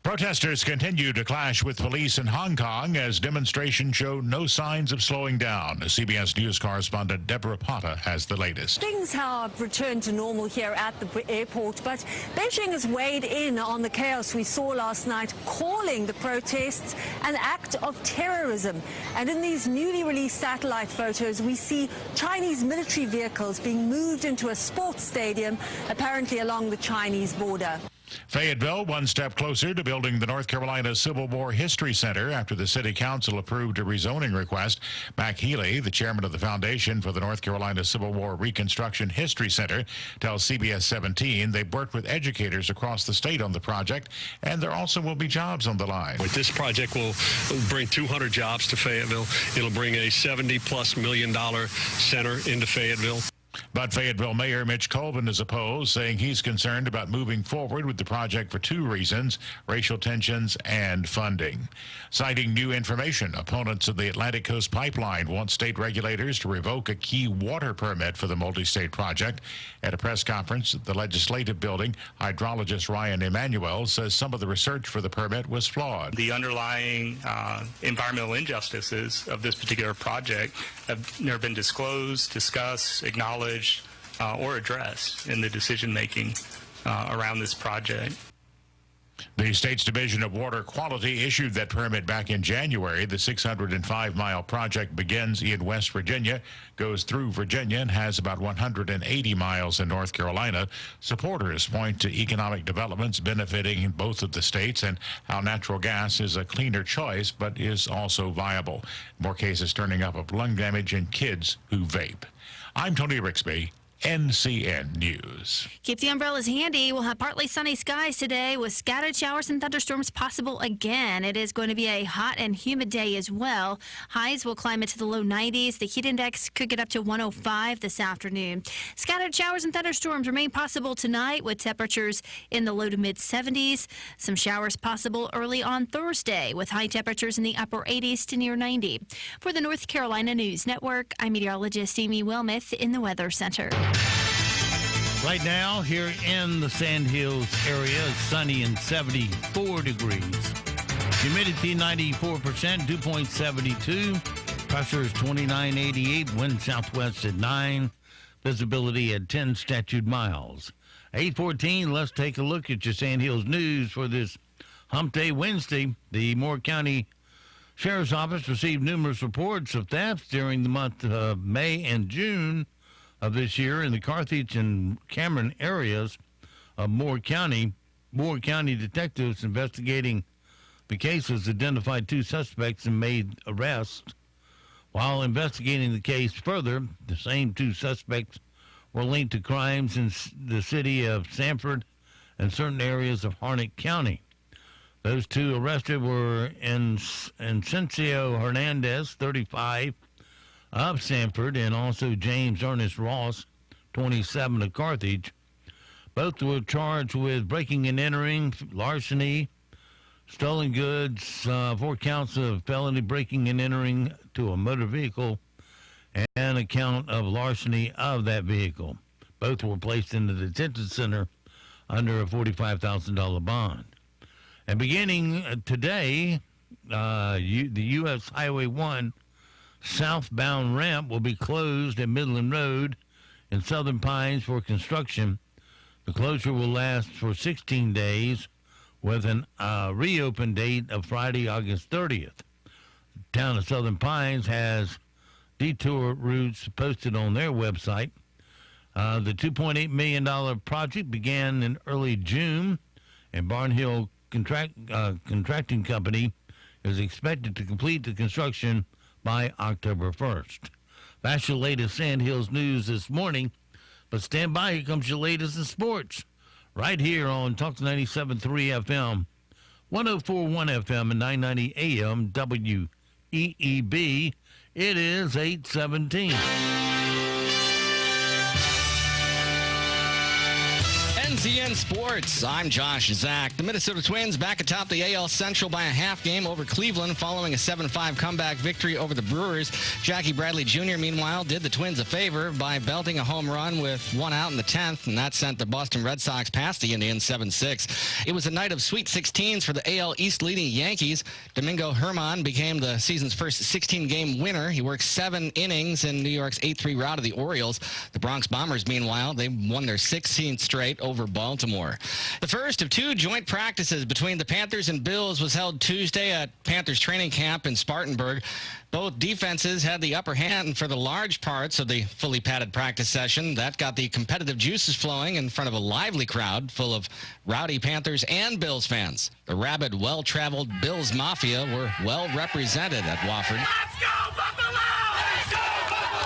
Protesters continue to clash with police in Hong Kong as demonstrations show no signs of slowing down. CBS News correspondent Deborah Potta has the latest. Things have returned to normal here at the airport, but Beijing has weighed in on the chaos we saw last night, calling the protests an act of terrorism. And in these newly released satellite photos, we see Chinese military vehicles being moved into a sports stadium, apparently along the Chinese border. Fayetteville one step closer to building the North Carolina Civil War History Center after the City Council approved a rezoning request. Mac Healy, the chairman of the Foundation for the North Carolina Civil War Reconstruction History Center, tells CBS 17 they've worked with educators across the state on the project, and there also will be jobs on the line. This project will bring 200 jobs to Fayetteville. It'll bring a $70+ million center into Fayetteville. But Fayetteville Mayor Mitch Colvin is opposed, saying he's concerned about moving forward with the project for 2 reasons: racial tensions and funding. Citing new information, opponents of the Atlantic Coast Pipeline want state regulators to revoke a key water permit for the multi-state project. At a press conference at the Legislative Building, hydrologist Ryan Emanuel says some of the research for the permit was flawed. The underlying environmental injustices of this particular project have never been disclosed, discussed, acknowledged, or addressed in the decision-making around this project. The state's Division of Water Quality issued that permit back in January. The 605-mile project begins in West Virginia, goes through Virginia, and has about 180 miles in North Carolina. Supporters point to economic developments benefiting both of the states and how natural gas is a cleaner choice but is also viable. More cases turning up of lung damage in kids who vape. I'm Tony Rixby, NCN News. Keep the umbrellas handy. We'll have partly sunny skies today with scattered showers and thunderstorms possible again. It is going to be a hot and humid day as well. Highs will climb into the low 90s. The heat index could get up to 105 this afternoon. Scattered showers and thunderstorms remain possible tonight with temperatures in the low to mid 70s. Some showers possible early on Thursday with high temperatures in the upper 80s to near 90. For the North Carolina News Network, I'm meteorologist Amy Wilmoth in the Weather Center. Right now, here in the Sand Hills area, it's sunny and 74 degrees. Humidity 94%, dew point 72. Pressure is 2988, wind southwest at 9. Visibility at 10 statute miles. 8:14, let's take a look at your Sand Hills news for this Hump Day Wednesday. The Moore County Sheriff's Office received numerous reports of thefts during the month of May and June of this year in the Carthage and Cameron areas of Moore County. Moore County detectives investigating the cases identified 2 suspects and made arrests. While investigating the case further, the same 2 suspects were linked to crimes in the city of Sanford and certain areas of Harnett County. Those 2 arrested were Incencio Hernandez, 35, of Sanford, and also James Ernest Ross, 27, of Carthage. Both were charged with breaking and entering, larceny, stolen goods, 4 counts of felony breaking and entering to a motor vehicle, and a count of larceny of that vehicle. Both were placed in the detention center under a $45,000 bond. And beginning today, the U.S. Highway 1 southbound ramp will be closed at Midland Road in Southern Pines for construction. The closure will last for 16 days with an reopen date of Friday, August 30th. The town of Southern Pines has detour routes posted on their website. The $2.8 million project began in early June, and Barnhill Contracting Company is expected to complete the construction by October 1st. That's your latest Sand Hills news this morning. But stand by, here comes your latest in sports. Right here on Talk 97.3 FM, 104.1 FM, and 990 AM WEEB. It is 8:17. NCN Sports, I'm Josh Zach. The Minnesota Twins back atop the AL Central by a half game over Cleveland following a 7-5 comeback victory over the Brewers. Jackie Bradley Jr., meanwhile, did the Twins a favor by belting a home run with 1 out in the 10th, and that sent the Boston Red Sox past the Indians 7-6. It was a night of Sweet 16s for the AL East leading Yankees. Domingo Germán became the season's first 16-game winner. He worked 7 innings in New York's 8-3 rout of the Orioles. The Bronx Bombers, meanwhile, they won their 16th straight over Baltimore. The first of 2 joint practices between the Panthers and Bills was held Tuesday at Panthers training camp in Spartanburg. Both defenses had the upper hand for the large parts of the fully padded practice session. That got the competitive juices flowing in front of a lively crowd full of rowdy Panthers and Bills fans. The rabid, well-traveled Bills Mafia were well represented at Wofford. Let's go, Buffalo! Let's go, Buffalo!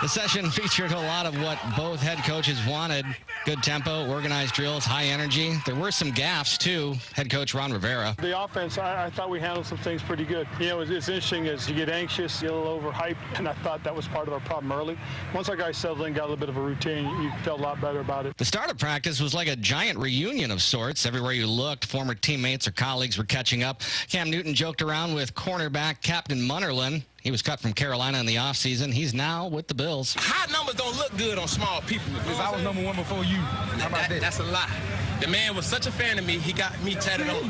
The session featured a lot of what both head coaches wanted. Good tempo, organized drills, high energy. There were some gaffes, too. Head coach Ron Rivera. The offense, I thought we handled some things pretty good. You know, it's interesting as you get anxious, you get a little overhyped, and I thought that was part of our problem early. Once our guys settled in, got a little bit of a routine, you felt a lot better about it. The start of practice was like a giant reunion of sorts. Everywhere you looked, former teammates or colleagues were catching up. Cam Newton joked around with cornerback Captain Munnerlyn. He was cut from Carolina in the offseason. He's now with the Bills. High numbers don't look good on small people. If I was number 1 before you, how about that? That's a lie. The man was such a fan of me, he got me tatted on.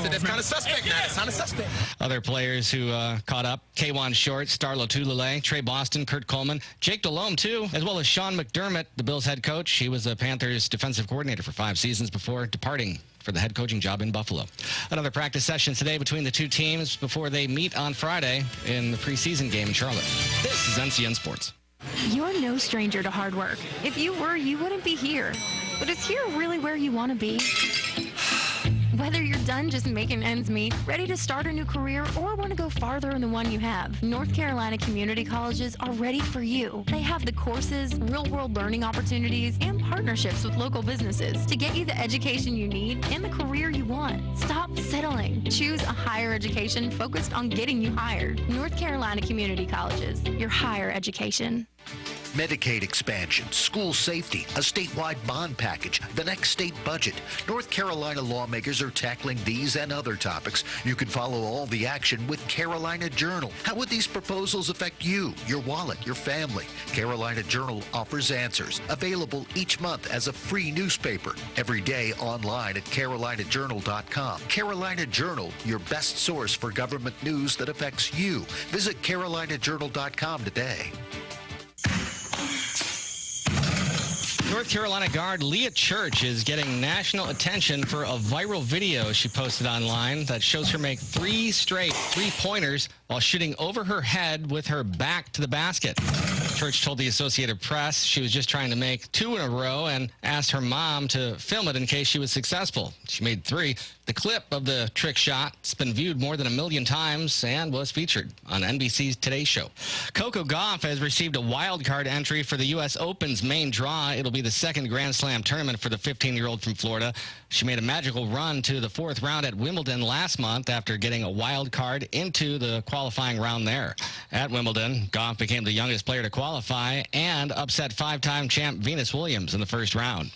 So that's kind of suspect now. That's kind of suspect. Other players who caught up, K'Wan Short, Starla Tulele, Trey Boston, Kurt Coleman, Jake Delhomme, too, as well as Sean McDermott, the Bills head coach. He was the Panthers defensive coordinator for 5 seasons before departing for the head coaching job in Buffalo. Another practice session today between the 2 teams before they meet on Friday in the preseason game in Charlotte. This is NCN Sports. You're no stranger to hard work. If you were, you wouldn't be here. But is here really where you want to be? Whether you're done just making ends meet, ready to start a new career, or want to go farther in the one you have, North Carolina community colleges are ready for you. They have the courses, real-world learning opportunities, and partnerships with local businesses to get you the education you need and the career you want. Stop settling. Choose a higher education focused on getting you hired. North Carolina Community Colleges, your higher education. Medicaid expansion, school safety, a statewide bond package, the next state budget. North Carolina lawmakers are tackling these and other topics. You can follow all the action with Carolina Journal. How would these proposals affect you, your wallet, your family? Carolina Journal offers answers. Available each month as a free newspaper. Every day online at carolinajournal.com. Carolina Journal, your best source for government news that affects you. Visit carolinajournal.com today. North Carolina guard Leah Church is getting national attention for a viral video she posted online that shows her make 3 straight three-pointers while shooting over her head with her back to the basket. Church told the Associated Press she was just trying to make 2 in a row and asked her mom to film it in case she was successful. She made 3. The clip of the trick shot's been viewed more than 1 million times and was featured on NBC's Today Show. Coco Gauff has received a wild card entry for the U.S. Open's main draw. It'll be the second Grand Slam tournament for the 15-year-old from Florida. She made a magical run to the 4th round at Wimbledon last month after getting a wild card into the qualifying round there. At Wimbledon, Gauff became the youngest player to qualify and upset 5-time champ Venus Williams in the first round.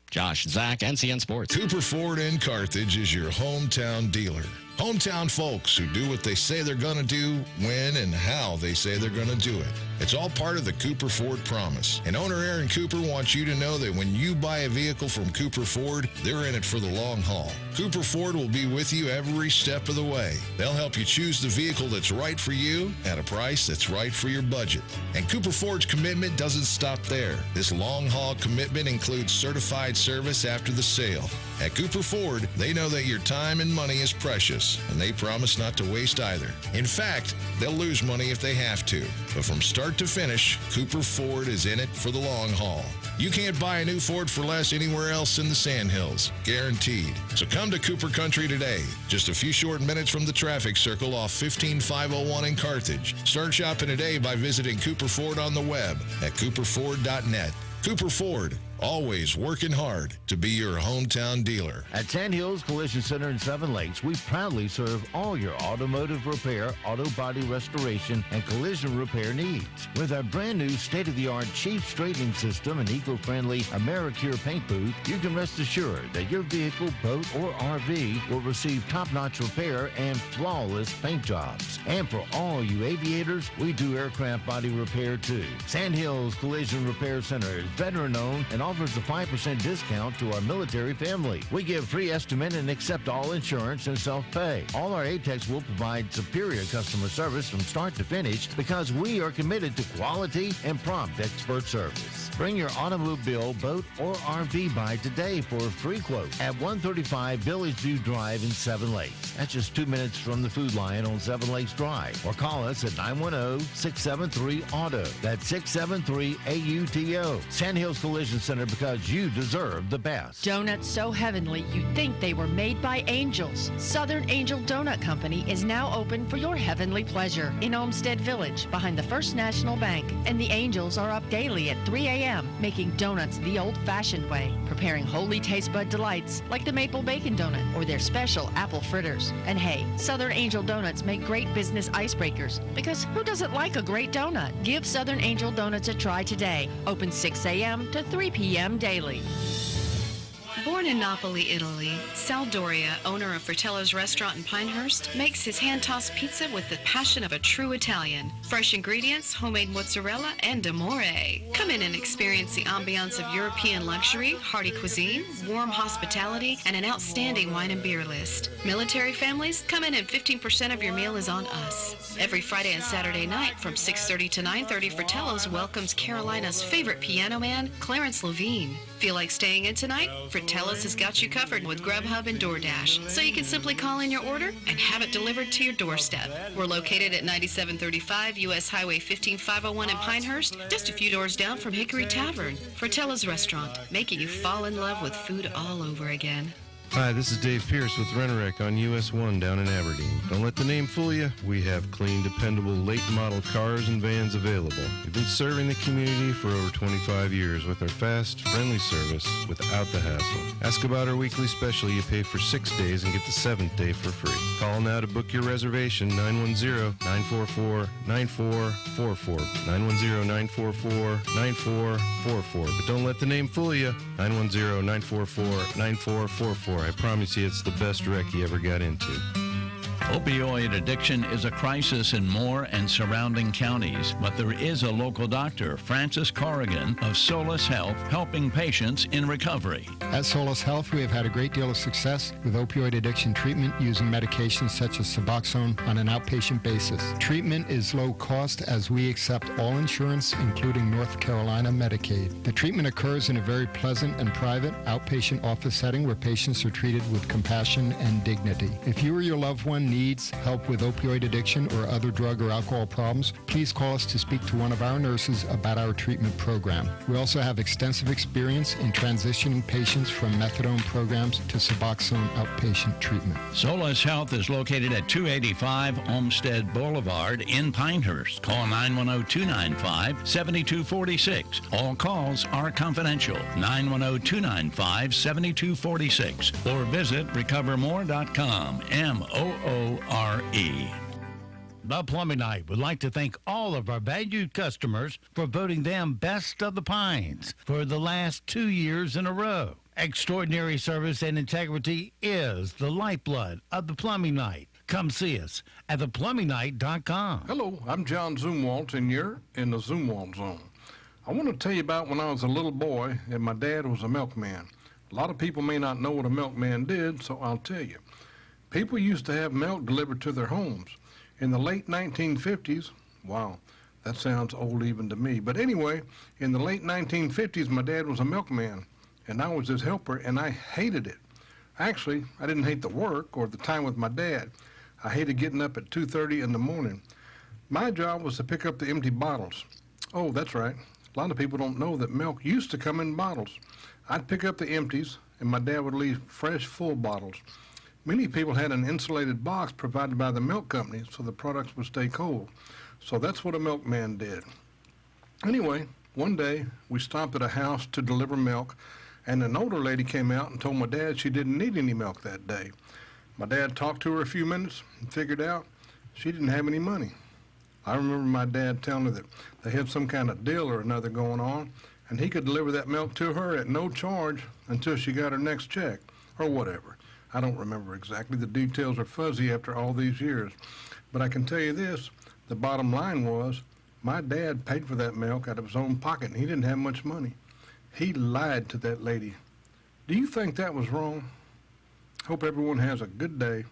Josh Zach, NCN Sports. Cooper Ford in Carthage is your hometown dealer. Hometown folks who do what they say they're going to do, when and how they say they're going to do it. It's all part of the Cooper Ford promise. And owner Aaron Cooper wants you to know that when you buy a vehicle from Cooper Ford, they're in it for the long haul. Cooper Ford will be with you every step of the way. They'll help you choose the vehicle that's right for you at a price that's right for your budget. And Cooper Ford's commitment doesn't stop there. This long-haul commitment includes certified service after the sale. At Cooper Ford, they know that your time and money is precious, and they promise not to waste either. In fact, they'll lose money if they have to. But from start to finish, Cooper Ford is in it for the long haul. You can't buy a new Ford for less anywhere else in the Sandhills, guaranteed. So come to Cooper Country today, just a few short minutes from the traffic circle off 15501 in Carthage. Start shopping today by visiting Cooper Ford on the web at cooperford.net. Cooper Ford, always working hard to be your hometown dealer. At Sandhills Collision Center in Seven Lakes, we proudly serve all your automotive repair, auto body restoration, and collision repair needs. With our brand new state-of-the-art cheap straightening system and eco-friendly AmeriCure paint booth, you can rest assured that your vehicle, boat, or RV will receive top-notch repair and flawless paint jobs. And for all you aviators, we do aircraft body repair too. Sandhills Collision Repair Center is veteran-owned and offers a 5% discount to our military family. We give free estimate and accept all insurance and self-pay. All our ATECs will provide superior customer service from start to finish because we are committed to quality and prompt expert service. Bring your automobile, boat, or RV by today for a free quote at 135 Village View Drive in Seven Lakes. That's just 2 minutes from the Food Lion on Seven Lakes Drive. Or call us at 910-673-AUTO. That's 673-AUTO. Sandhills Collision Center, because you deserve the best. Donuts so heavenly you'd think they were made by angels. Southern Angel Donut Company is now open for your heavenly pleasure in Olmsted Village behind the First National Bank. And the angels are up daily at 3 a.m. making donuts the old-fashioned way, preparing holy taste bud delights like the maple bacon donut or their special apple fritters. And hey, Southern Angel Donuts make great business icebreakers because who doesn't like a great donut? Give Southern Angel Donuts a try today. Open 6 a.m. to 3 p.m. daily. Born in Napoli, Italy, Sal Doria, owner of Fratello's restaurant in Pinehurst, makes his hand-tossed pizza with the passion of a true Italian. Fresh ingredients, homemade mozzarella, and amore. Come in and experience the ambiance of European luxury, hearty cuisine, warm hospitality, and an outstanding wine and beer list. Military families, come in and 15% of your meal is on us. Every Friday and Saturday night from 6:30 to 9:30, Fratello's welcomes Carolina's favorite piano man, Clarence Levine. Feel like staying in tonight? Fratello's has got you covered with Grubhub and DoorDash, so you can simply call in your order and have it delivered to your doorstep. We're located at 9735 U.S. Highway 15501 in Pinehurst, just a few doors down from Hickory Tavern. Fratello's Restaurant, making you fall in love with food all over again. Hi, this is Dave Pierce with Rent-A-Wreck on US 1 down in Aberdeen. Don't let the name fool you. We have clean, dependable, late model cars and vans available. We've been serving the community for over 25 years with our fast, friendly service without the hassle. Ask about our weekly special. You pay for 6 days and get the 7th day for free. Call now to book your reservation, 910-944-9444. 910-944-9444. But don't let the name fool you. 910-944-9444. I promise you it's the best wreck you ever got into. Opioid addiction is a crisis in Moore and surrounding counties, but there is a local doctor, Francis Corrigan of Solace Health, helping patients in recovery. At Solace Health, we have had a great deal of success with opioid addiction treatment using medications such as Suboxone on an outpatient basis. Treatment is low cost as we accept all insurance, including North Carolina Medicaid. The treatment occurs in a very pleasant and private outpatient office setting where patients are treated with compassion and dignity. If you or your loved one needs help with opioid addiction or other drug or alcohol problems, please call us to speak to one of our nurses about our treatment program. We also have extensive experience in transitioning patients from methadone programs to Suboxone outpatient treatment. Solace Health is located at 285 Olmsted Boulevard in Pinehurst. Call 910-295-7246. All calls are confidential. 910-295-7246 or visit recovermore.com. MOORE. The Plumbing Night would like to thank all of our valued customers for voting them Best of the Pines for the last 2 years in a row. Extraordinary service and integrity is the lifeblood of the Plumbing Night. Come see us at theplumbingnight.com. Hello, I'm John Zumwalt, and you're in the Zumwalt Zone. I want to tell you about when I was a little boy and my dad was a milkman. A lot of people may not know what a milkman did, so I'll tell you. People used to have milk delivered to their homes. In the late 1950s, wow, that sounds old even to me. But anyway, in the late 1950s, my dad was a milkman, and I was his helper, and I hated it. Actually, I didn't hate the work or the time with my dad. I hated getting up at 2:30 in the morning. My job was to pick up the empty bottles. Oh, that's right. A lot of people don't know that milk used to come in bottles. I'd pick up the empties, and my dad would leave fresh, full bottles. Many people had an insulated box provided by the milk company so the products would stay cold. So that's what a milkman did. Anyway, one day we stopped at a house to deliver milk, and an older lady came out and told my dad she didn't need any milk that day. My dad talked to her a few minutes and figured out she didn't have any money. I remember my dad telling her that they had some kind of deal or another going on, and he could deliver that milk to her at no charge until she got her next check, or whatever. I don't remember exactly. The details are fuzzy after all these years. But I can tell you this, the bottom line was my dad paid for that milk out of his own pocket, and he didn't have much money. He lied to that lady. Do you think that was wrong? Hope everyone has a good day.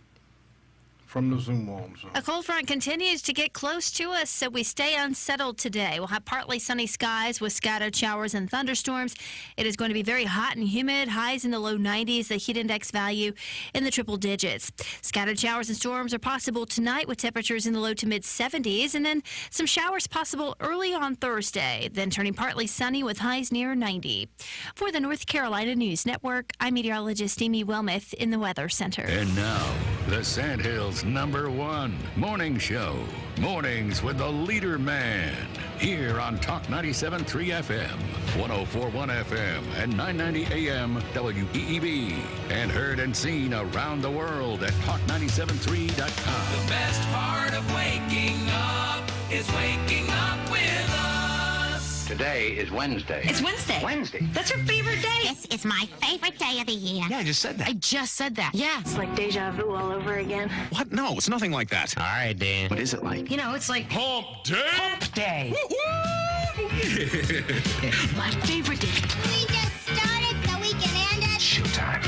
From the Zumwalt Zone. A cold front continues to get close to us, so we stay unsettled today. We'll have partly sunny skies with scattered showers and thunderstorms. It is going to be very hot and humid, highs in the low 90s, the heat index value in the triple digits. Scattered showers and storms are possible tonight with temperatures in the low to mid 70s, and then some showers possible early on Thursday, then turning partly sunny with highs near 90. For the North Carolina News Network, I'm meteorologist Amy Wilmoth in the Weather Center. And now, the Sandhills' #1 morning show. Mornings with the leader man. Here on Talk 97.3 FM, 104.1 FM, and 990 AM WEEB. And heard and seen around the world at talk973.com. The best part of waking up is waking up with us. Today is Wednesday. It's Wednesday. Wednesday. That's your favorite day. This is my favorite day of the year. Yeah, I just said that. I just said that. Yeah. It's like deja vu all over again. What? No, it's nothing like that. All right, Dan. What is it like? You know, it's like Hump Day. Hump Day. Woo-hoo! My favorite day. We just started so we can end it. Showtime.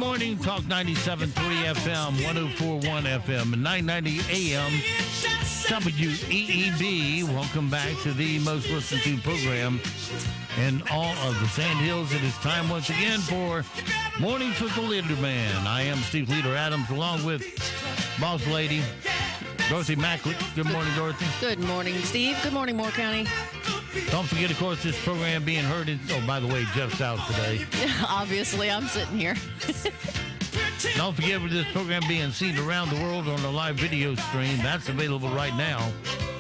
morning. Talk 97.3 FM, 104.1 FM, and 990 AM WEEB. Welcome back to the most listened to program in all of the Sand Hills. It is time once again for Mornings with the Leader Man. I am Steve Leader Adams, along with Boss Lady Dorothy Macklett. Good morning, Dorothy. Good morning, Steve. Good morning, Moore County. Don't forget, of course, this program being heard in... Oh, by the way, Jeff's out today. Obviously, I'm sitting here. Don't forget, with this program being seen around the world on the live video stream, that's available right now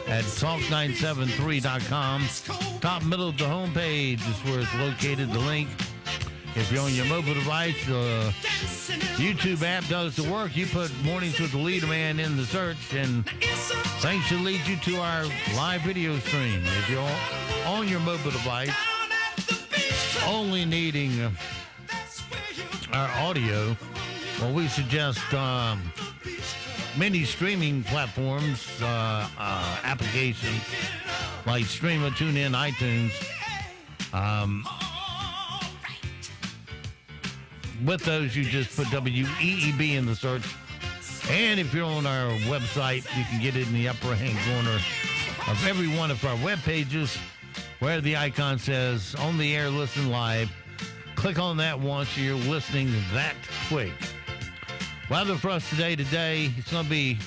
at talk973.com. Top middle of the homepage is where it's located, the link. If you're on your mobile device, the YouTube app does the work. You put Mornings with the Leader Man in the search, and things should lead you to our live video stream. If you're on your mobile device, only needing our audio, well, we suggest many streaming platforms, applications like Streamer, TuneIn, iTunes. With those, you just put WEEB in the search. And if you're on our website, you can get it in the upper hand corner of every one of our web pages where the icon says On the Air, Listen Live. Click on that once you're listening that quick. Weather for us today, it's going to be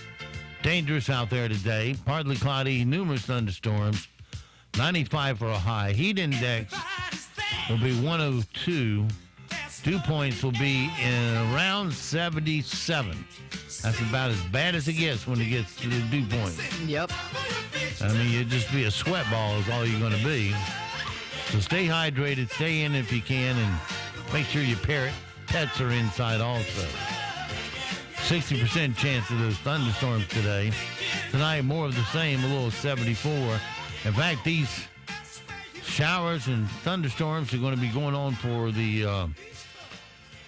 dangerous out there today. Partly cloudy, numerous thunderstorms, 95 for a high. Heat index will be 102. Dew points will be in around 77. That's about as bad as it gets when it gets to the dew point. Yep. I mean, you'd just be a sweat ball is all you're going to be. So stay hydrated, stay in if you can, and make sure your pets are inside also. 60% chance of those thunderstorms today. Tonight, more of the same, a little 74. In fact, these showers and thunderstorms are going to be going on for the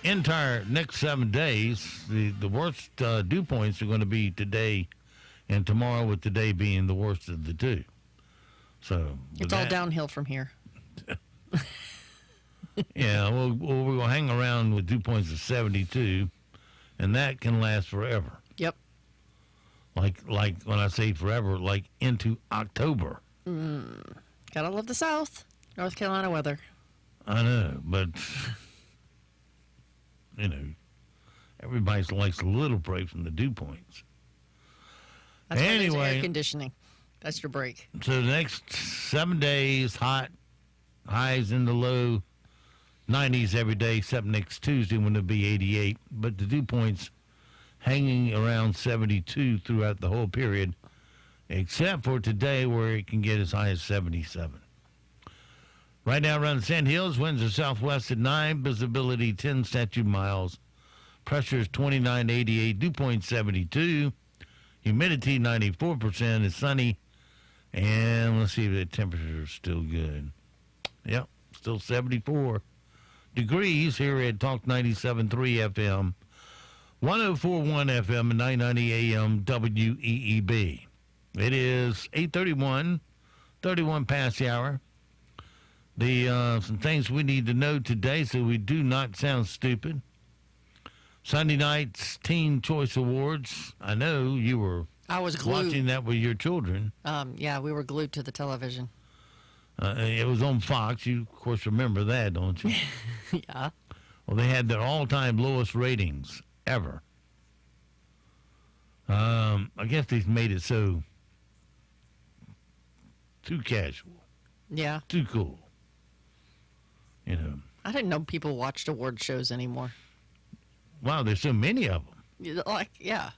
entire next 7 days. The worst dew points are going to be today and tomorrow, with today being the worst of the two. So it's all downhill from here. Yeah, we're going to hang around with dew points of 72, and that can last forever. Yep. Like when I say forever, like into October. Gotta love the South, North Carolina weather. I know, but you know, everybody likes a little break from the dew points. That's why there's anyway, air conditioning. That's your break. So the next 7 days, hot, highs in the low 90s every day, except next Tuesday when it'll be 88. But the dew points hanging around 72 throughout the whole period, except for today where it can get as high as 77. Right now around the Sand Hills, winds are southwest at 9, visibility 10 statute miles. Pressure is 2988, dew point 72. Humidity 94%. It's sunny. And let's see if the temperature is still good. Yep, still 74 degrees here at Talk 97.3 FM, 104.1 FM, and 990 AM WEEB. It is 8:31, 31 past the hour. Some things we need to know today so we do not sound stupid. Sunday night's Teen Choice Awards. I know you were watching that with your children. Yeah, we were glued to the television. It was on Fox. You, of course, remember that, don't you? Yeah. Well, they had their all-time lowest ratings ever. I guess they've made it so too casual. Yeah. Too cool. You know. I didn't know people watched award shows anymore. Wow, there's so many of them. Yeah.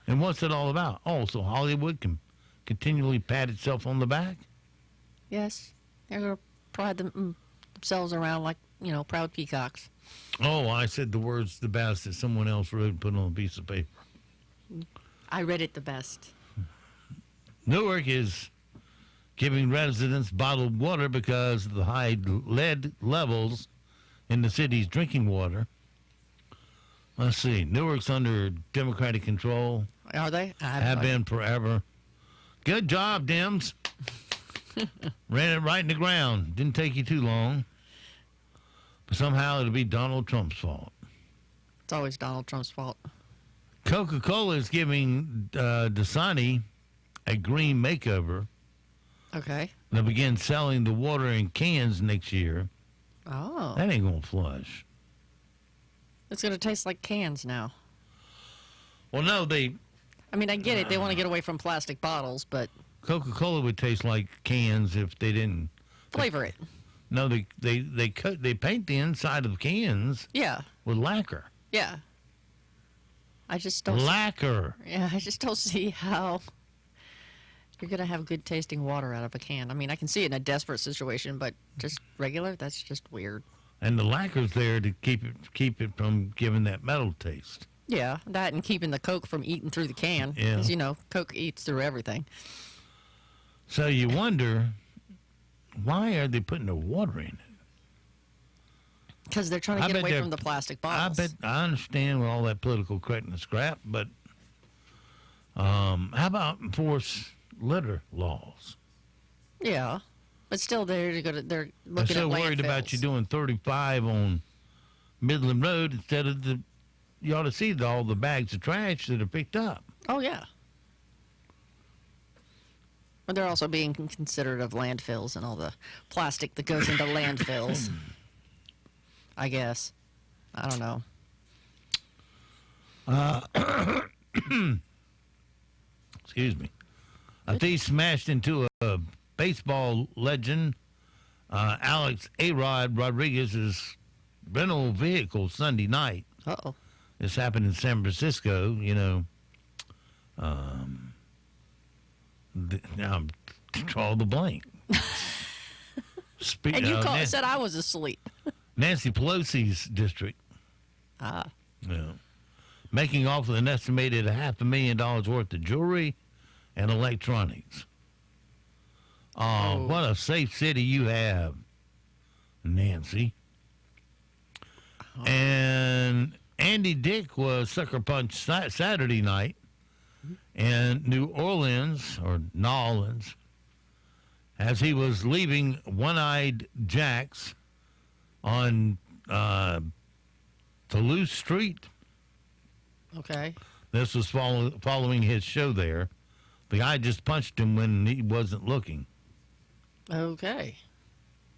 And what's it all about? Oh, so Hollywood can continually pat itself on the back? Yes. They're going to pride themselves around like, proud peacocks. Oh, I said the words the best that someone else wrote and put on a piece of paper. I read it the best. Newark is giving residents bottled water because of the high lead levels in the city's drinking water. Let's see. Newark's under Democratic control. Are they? Have been forever. Good job, Dems. Ran it right in the ground. Didn't take you too long. But somehow it'll be Donald Trump's fault. It's always Donald Trump's fault. Coca-Cola is giving Dasani a green makeover. Okay. They'll begin selling the water in cans next year. Oh. That ain't going to flush. It's going to taste like cans now. Well, no, I mean, I get it. They want to get away from plastic bottles, but... Coca-Cola would taste like cans if they didn't... Flavor it. No, they paint the inside of cans. Yeah. With lacquer. Yeah. I just don't... Lacquer. Yeah, I just don't see how you're going to have good tasting water out of a can. I mean, I can see it in a desperate situation, but just regular, that's just weird. And the lacquer's there to keep it from giving that metal taste. Yeah, that and keeping the Coke from eating through the can. Yeah. Because, you know, Coke eats through everything. So you wonder, why are they putting the water in it? Because they're trying to get away from the plastic bottles. I understand with all that political correctness crap, but how about enforce litter laws? Yeah, but still they're looking at They're so worried about you doing 35 on Midland Road instead of you ought to see all the bags of trash that are picked up. Oh, yeah. But they're also being considerate of landfills and all the plastic that goes into landfills. I guess. I don't know. Excuse me. A thief smashed into a baseball legend, Alex A-Rod Rodriguez's rental vehicle Sunday night. Uh-oh. This happened in San Francisco, you know. Now I'm draw the blank. And you said I was asleep. Nancy Pelosi's district. Ah. Yeah. Making off with an estimated $500,000 worth of jewelry and electronics. Oh, what a safe city you have, Nancy. Oh. And Andy Dick was sucker punched Saturday night in New Orleans, as he was leaving One-Eyed Jack's on Toulouse Street. Okay. This was following his show there. The guy just punched him when he wasn't looking. Okay.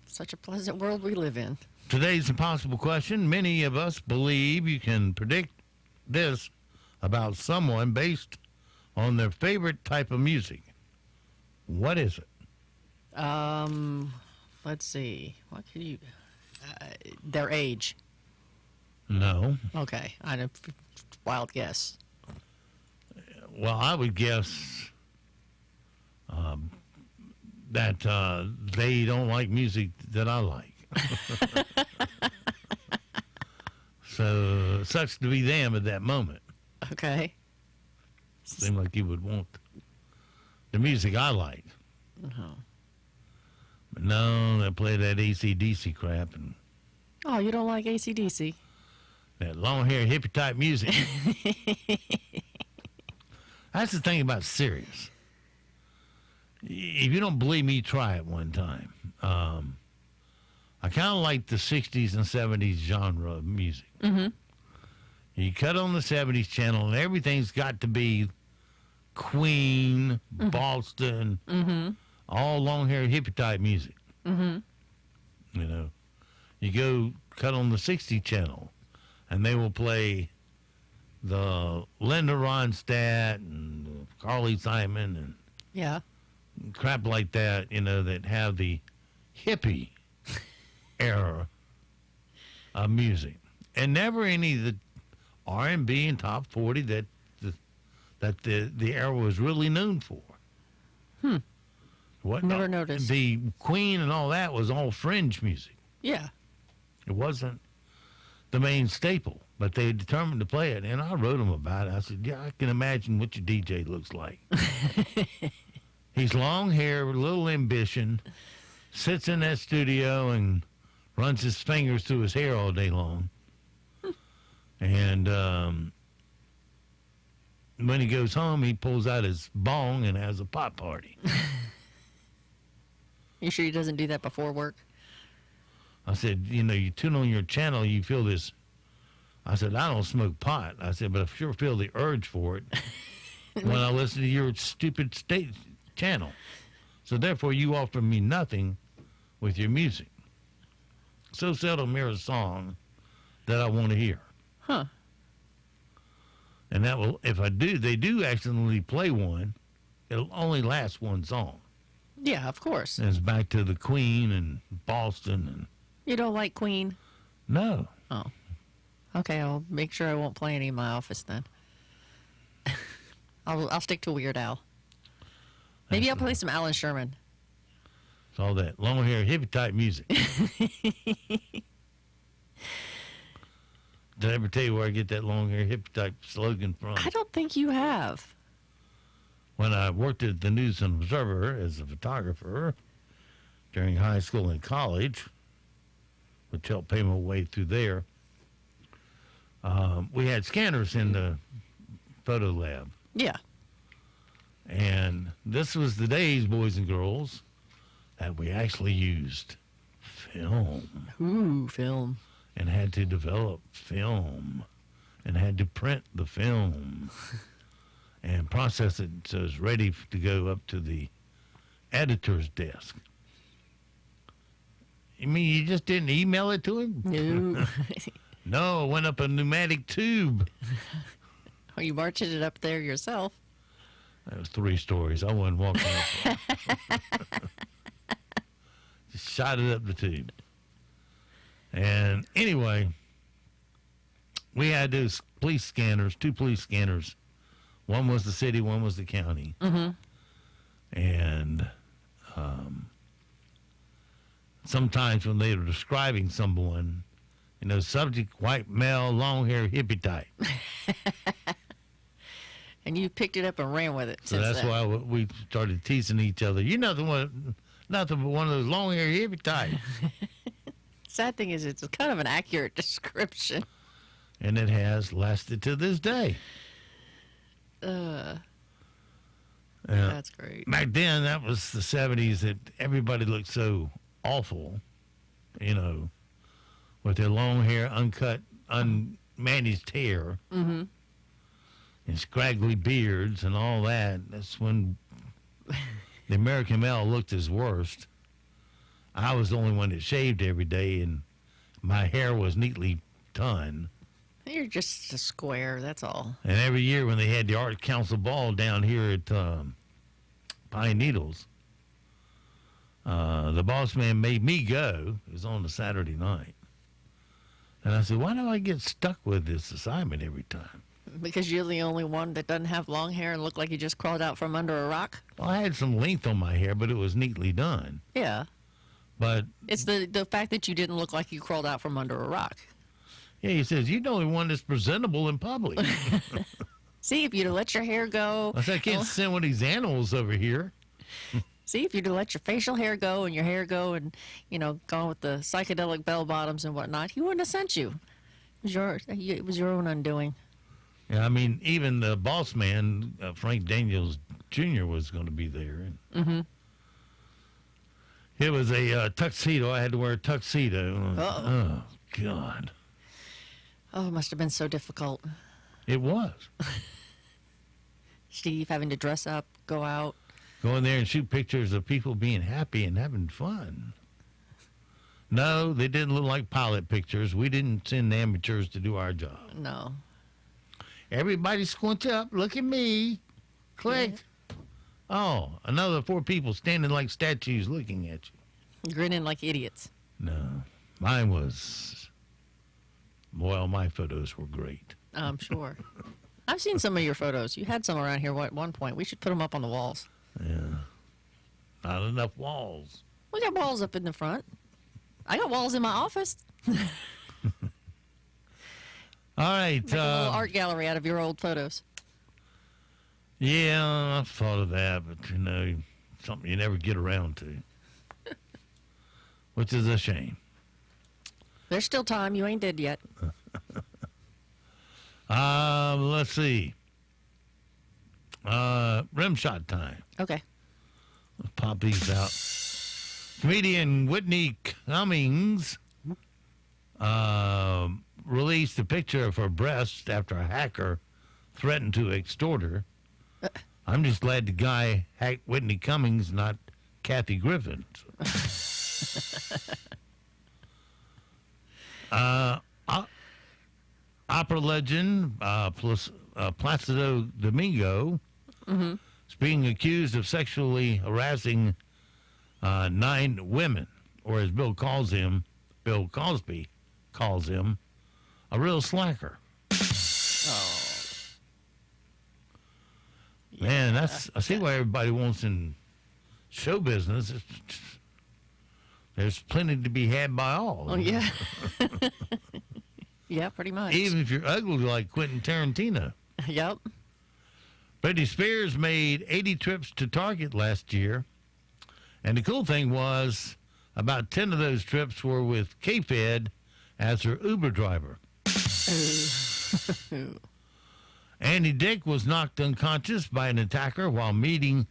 Such a pleasant world we live in. Today's impossible question. Many of us believe you can predict this about someone based on their favorite type of music. What is it? Let's see. What could you... their age. No. Okay. Wild guess. Well, I would guess that they don't like music that I like. So it sucks to be them at that moment. Okay. Seems like you would want the music I like. Uh-huh. But no, they play that AC/DC crap and oh, you don't like AC/DC? That long hair hippie type music. That's the thing about Sirius. If you don't believe me, try it one time. I kind of like the 60s and 70s genre of music. Mm-hmm. You cut on the 70s channel, and everything's got to be Queen, mm-hmm. Boston, mm-hmm. all long hair hippie type music. Mm-hmm. You know, you go cut on the 60 channel, and they will play the Linda Ronstadt and Carly Simon and yeah, crap like that, you know, that have the hippie era of music, and never any of the R&B and top 40 that the era was really known for. Never noticed. The Queen and all that was all fringe music. Yeah. It wasn't the main staple, but they determined to play it, and I wrote them about it. I said, yeah, I can imagine what your DJ looks like. He's long hair, with a little ambition, sits in that studio and runs his fingers through his hair all day long. And when he goes home, he pulls out his bong and has a pot party. You sure he doesn't do that before work? I said, you know, you tune on your channel, you feel this I said, I don't smoke pot. I said, but I sure feel the urge for it when I listen to your stupid state channel. So therefore, you offer me nothing with your music. So seldom hear a song that I want to hear. Huh. And that will, if I do, they do accidentally play one, it'll only last one song. Yeah, of course. And it's back to the Queen and Boston. And You don't like Queen? no. Oh. Okay, I'll make sure I won't play any in my office then. I'll stick to Weird Al. Maybe I'll play some Alan Sherman. It's all that long hair hippie type music. Did I ever tell you where I get that long hair hippie type slogan from? I don't think you have. When I worked at the News and Observer as a photographer during high school and college, which helped pay my way through there, we had scanners in the photo lab. Yeah. And this was the days, boys and girls, that we actually used film. Ooh, film. And had to develop film. And had to print the film. And process it so it's ready to go up to the editor's desk. You mean you just didn't email it to him? No. No, it went up a pneumatic tube. Are you marching it up there yourself? That was 3 stories. I wasn't walking up. Just shot it up the tube. And anyway, we had those police scanners, 2 police scanners. One was the city, one was the county. Mm-hmm. And sometimes when they were describing someone, subject, white male, long hair, hippie type. And you picked it up and ran with it. So that's why we started teasing each other. You're nothing but one of those long hair hippie type. Sad thing is, it's kind of an accurate description. And it has lasted to this day. That's great. Back then, that was the 70s that everybody looked so awful, with their long hair, uncut, unmanaged hair, Mm-hmm. and scraggly beards and all that. That's when the American male looked his worst. I was the only one that shaved every day, and my hair was neatly done. You're just a square, that's all. And every year when they had the Art Council Ball down here at Pine Needles, the boss man made me go. It was on a Saturday night. And I said, why do I get stuck with this assignment every time? Because you're the only one that doesn't have long hair and look like you just crawled out from under a rock? Well, I had some length on my hair, but it was neatly done. Yeah. But it's the fact that you didn't look like you crawled out from under a rock. Yeah, he says, you're the only one that's presentable in public. See, if you'd have let your hair go. I said, I can't send one of these animals over here. See, if you'd have let your facial hair go and your hair go and, gone with the psychedelic bell bottoms and whatnot, he wouldn't have sent you. It was your own undoing. Yeah, I mean, even the boss man, Frank Daniels Jr., was going to be there. Mm-hmm. It was a tuxedo. I had to wear a tuxedo. Uh-oh. Oh, God. Oh, it must have been so difficult. It was. Steve having to dress up, go out. Go in there and shoot pictures of people being happy and having fun. No, they didn't look like pilot pictures. We didn't send amateurs to do our job. No. Everybody squinch up. Look at me. Click. Yeah. Oh, another 4 people standing like statues looking at you. Grinning like idiots. No. Mine was... Well, my photos were great. I'm sure. I've seen some of your photos. You had some around here at one point. We should put them up on the walls. Yeah. Not enough walls. We got walls up in the front. I got walls in my office. All right. Make a little art gallery out of your old photos. Yeah, I've thought of that, but, something you never get around to. Which is a shame. There's still time. You ain't dead yet. Let's see. Rim shot time. Okay. Let's pop these out. Comedian Whitney Cummings released a picture of her breast after a hacker threatened to extort her. I'm just glad the guy hacked Whitney Cummings, not Kathy Griffin. Opera legend Placido Domingo is being accused of sexually harassing 9 women, or as Bill Cosby calls him, a real slacker. Oh. Man, I see why everybody wants in show business. There's plenty to be had by all. Oh, yeah. Yeah, pretty much. Even if you're ugly like Quentin Tarantino. Yep. Britney Spears made 80 trips to Target last year. And the cool thing was about 10 of those trips were with K-Fed as her Uber driver. Andy Dick was knocked unconscious by an attacker while meeting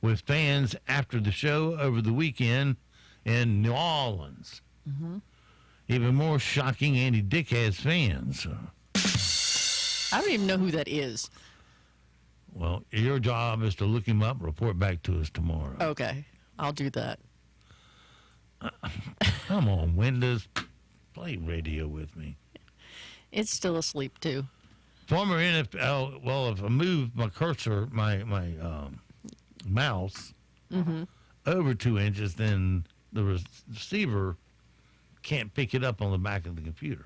with fans after the show over the weekend in New Orleans. Even more shocking, Andy Dick has fans. I don't even know who that is. Well, your job is to look him up, report back to us tomorrow. Okay, I'll do that. Come on, Windows, play radio with me. It's still asleep, too. Former NFL, well, if I move my cursor, my mouse over 2 inches, then the receiver can't pick it up on the back of the computer.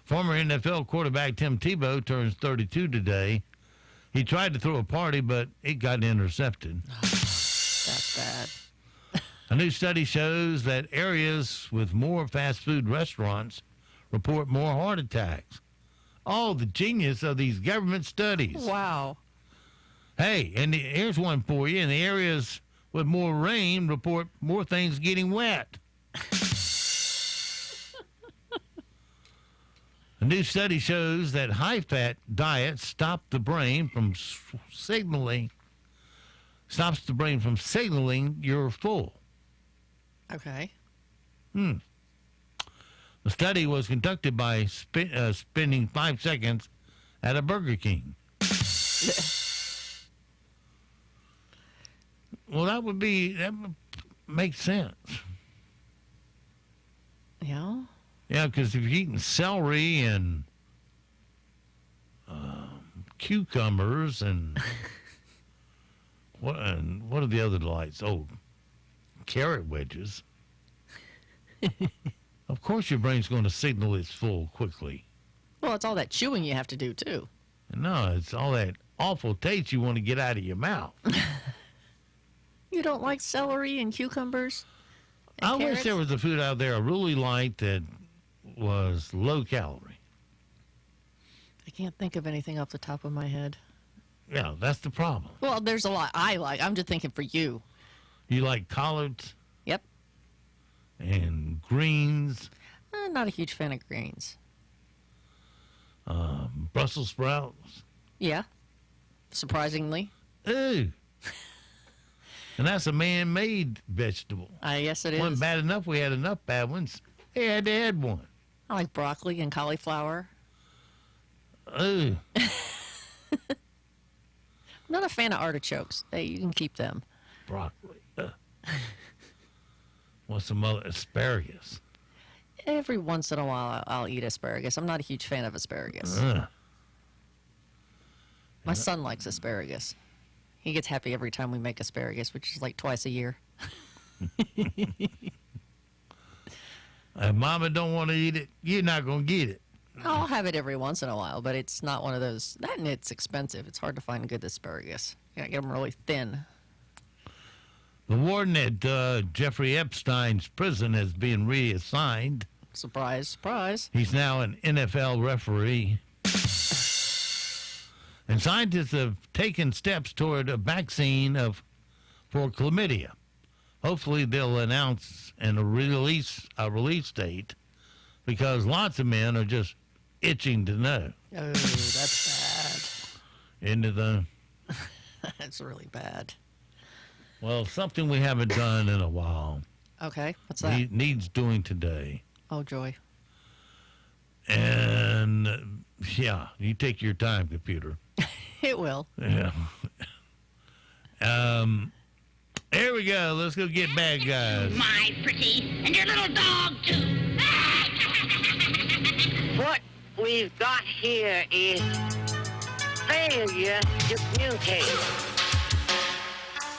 Former NFL quarterback Tim Tebow turns 32 today. He tried to throw a party, but it got intercepted. That's bad. A new study shows that areas with more fast food restaurants report more heart attacks. Oh, the genius of these government studies. Wow. Hey, and here's one for you. In the areas with more rain, report more things getting wet. A new study shows that high-fat diets stop the brain from signaling you're full. Okay. The study was conducted by spending 5 seconds at a Burger King. Well, that would make sense. Yeah? Yeah, because if you're eating celery and cucumbers and what are the other delights? Oh, carrot wedges. Of course your brain's going to signal it's full quickly. Well, it's all that chewing you have to do, too. No, it's all that awful taste you want to get out of your mouth. You don't like celery and cucumbers? I wish there was a food out there I really liked that was low calorie. I can't think of anything off the top of my head. Yeah, that's the problem. Well, there's a lot I like. I'm just thinking for you. You like collards? Yep. And greens? Not a huge fan of greens. Brussels sprouts? Yeah. Surprisingly. Ooh. And that's a man-made vegetable. Yes, it is. Wasn't bad enough. We had enough bad ones. They had to add one. I like broccoli and cauliflower. Ooh. I'm not a fan of artichokes. You can keep them. Broccoli. What's some other? Asparagus. Every once in a while, I'll eat asparagus. I'm not a huge fan of asparagus. My son likes asparagus. He gets happy every time we make asparagus, which is like twice a year. If Mama don't want to eat it, you're not going to get it. I'll have it every once in a while, but it's not one of those. That and it's expensive. It's hard to find good asparagus. You gotta get them really thin. The warden at Jeffrey Epstein's prison has been reassigned. Surprise, surprise. He's now an NFL referee. And scientists have taken steps toward a vaccine for chlamydia. Hopefully they'll announce a release date, because lots of men are just itching to know. Oh, that's bad. Into the... That's really bad. Well, something we haven't done in a while. Okay, what's that? Needs doing today. Oh, joy. And, yeah, you take your time, computer. It will. Yeah. Here we go. Let's go get bad guys. My pretty, and your little dog, too. What we've got here is failure to communicate.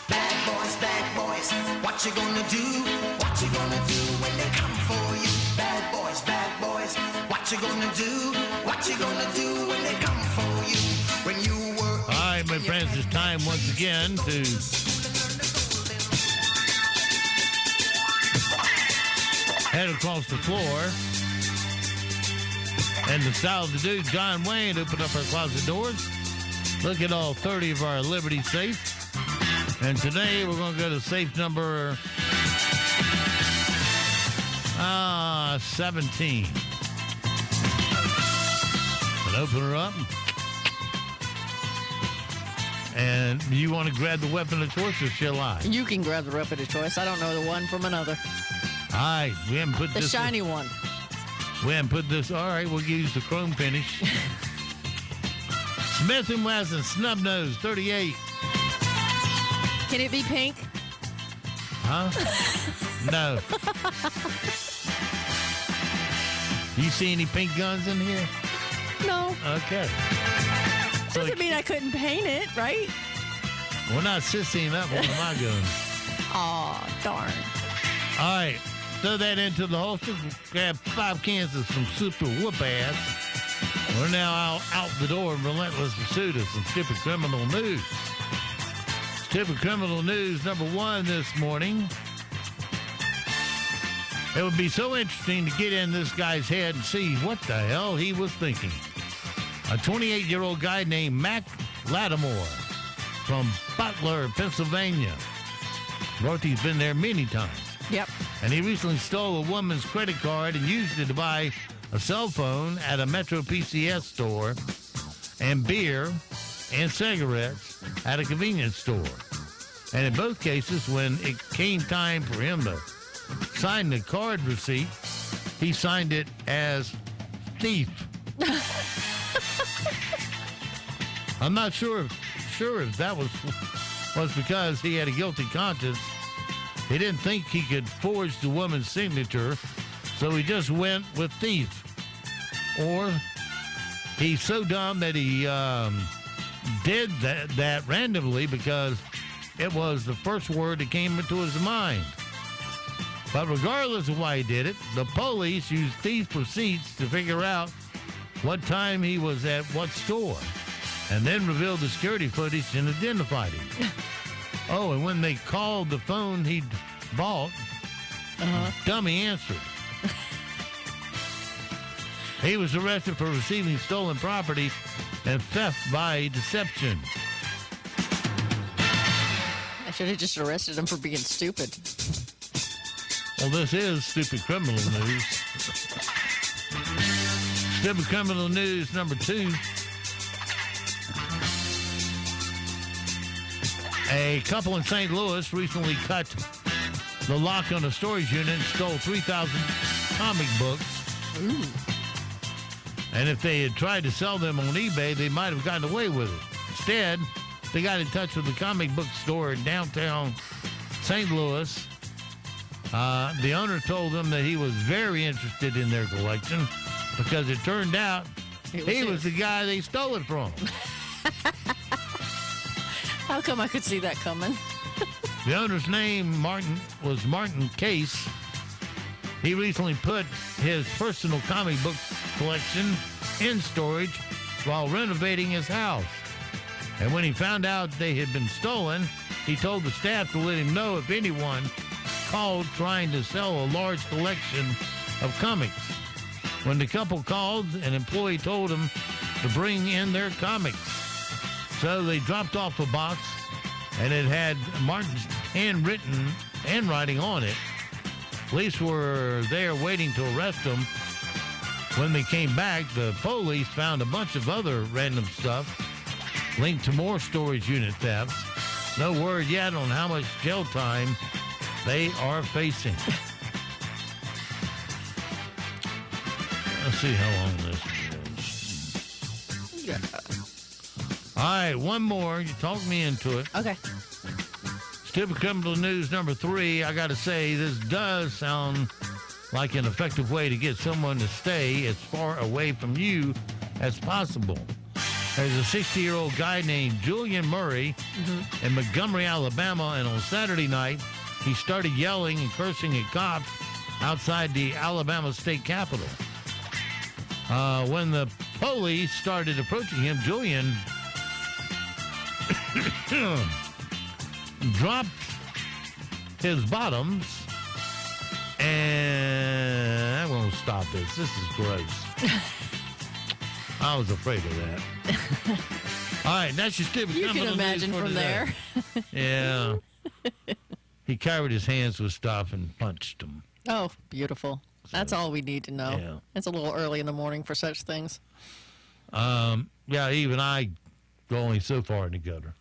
Bad boys, what you gonna do? What you gonna do when they come for you? Bad boys, what you gonna do? What you gonna do when they come for you? When you were... All right, my friends, it's time once again to head across the floor. And the style of the dude, John Wayne, open up our closet doors. Look at all 30 of our Liberty safes. And today we're going to go to safe number 17. And open her up. And you want to grab the weapon of choice, or shall I? You can grab the weapon of choice. I don't know the one from another. All right, we haven't put The this... shiny one. We haven't put this... All right, we'll use the chrome finish. Smith & Wesson Snub Nose 38. Can it be pink? Huh? No. You see any pink guns in here? No. Okay. Doesn't mean I couldn't paint it, right? We're not sissying up one of my guns. Aw, darn. All right. Throw that into the holster. Grab 5 cans of some super whoop ass. We're now out the door in relentless pursuit of some stupid criminal news. Stupid criminal news number 1 this morning. It would be so interesting to get in this guy's head and see what the hell he was thinking. A 28-year-old guy named Mac Lattimore from Butler, Pennsylvania. Dorothy's been there many times. Yep. And he recently stole a woman's credit card and used it to buy a cell phone at a Metro PCS store and beer and cigarettes at a convenience store. And in both cases, when it came time for him to sign the card receipt, he signed it as thief. I'm not sure if that was because he had a guilty conscience. He didn't think he could forge the woman's signature, so he just went with thief. Or he's so dumb that he did that randomly because it was the first word that came into his mind. But regardless of why he did it, the police used thief receipts to figure out what time he was at what store, and then revealed the security footage and identified him. Oh, and when they called the phone he'd bought, dummy answered. He was arrested for receiving stolen property and theft by deception. I should have just arrested him for being stupid. Well, this is stupid criminal news. Stupid criminal news number 2. A couple in St. Louis recently cut the lock on a storage unit and stole 3,000 comic books. Ooh. And if they had tried to sell them on eBay, they might have gotten away with it. Instead, they got in touch with the comic book store in downtown St. Louis. The owner told them that he was very interested in their collection because it turned out he was the guy they stole it from. How come I could see that coming? The owner's name was Martin Case. He recently put his personal comic book collection in storage while renovating his house. And when he found out they had been stolen, he told the staff to let him know if anyone called trying to sell a large collection of comics. When the couple called, an employee told them to bring in their comics. So they dropped off a box, and it had Martin's handwriting on it. Police were there waiting to arrest him. When they came back, the police found a bunch of other random stuff linked to more storage unit thefts. No word yet on how much jail time they are facing. Let's see how long this is. Yeah. All right, one more. You talked me into it. Okay. Stupid criminal news number 3. I got to say, this does sound like an effective way to get someone to stay as far away from you as possible. There's a 60-year-old guy named Julian Murray in Montgomery, Alabama, and on Saturday night, he started yelling and cursing at cops outside the Alabama state capitol. When the police started approaching him, Julian dropped his bottoms, and I won't stop this. This is gross. I was afraid of that. All right, that's your stupid. You can imagine from there. Yeah. He covered his hands with stuff and punched them. Oh, beautiful. That's all we need to know. Yeah. It's a little early in the morning for such things. Yeah, even I go only so far in the gutter.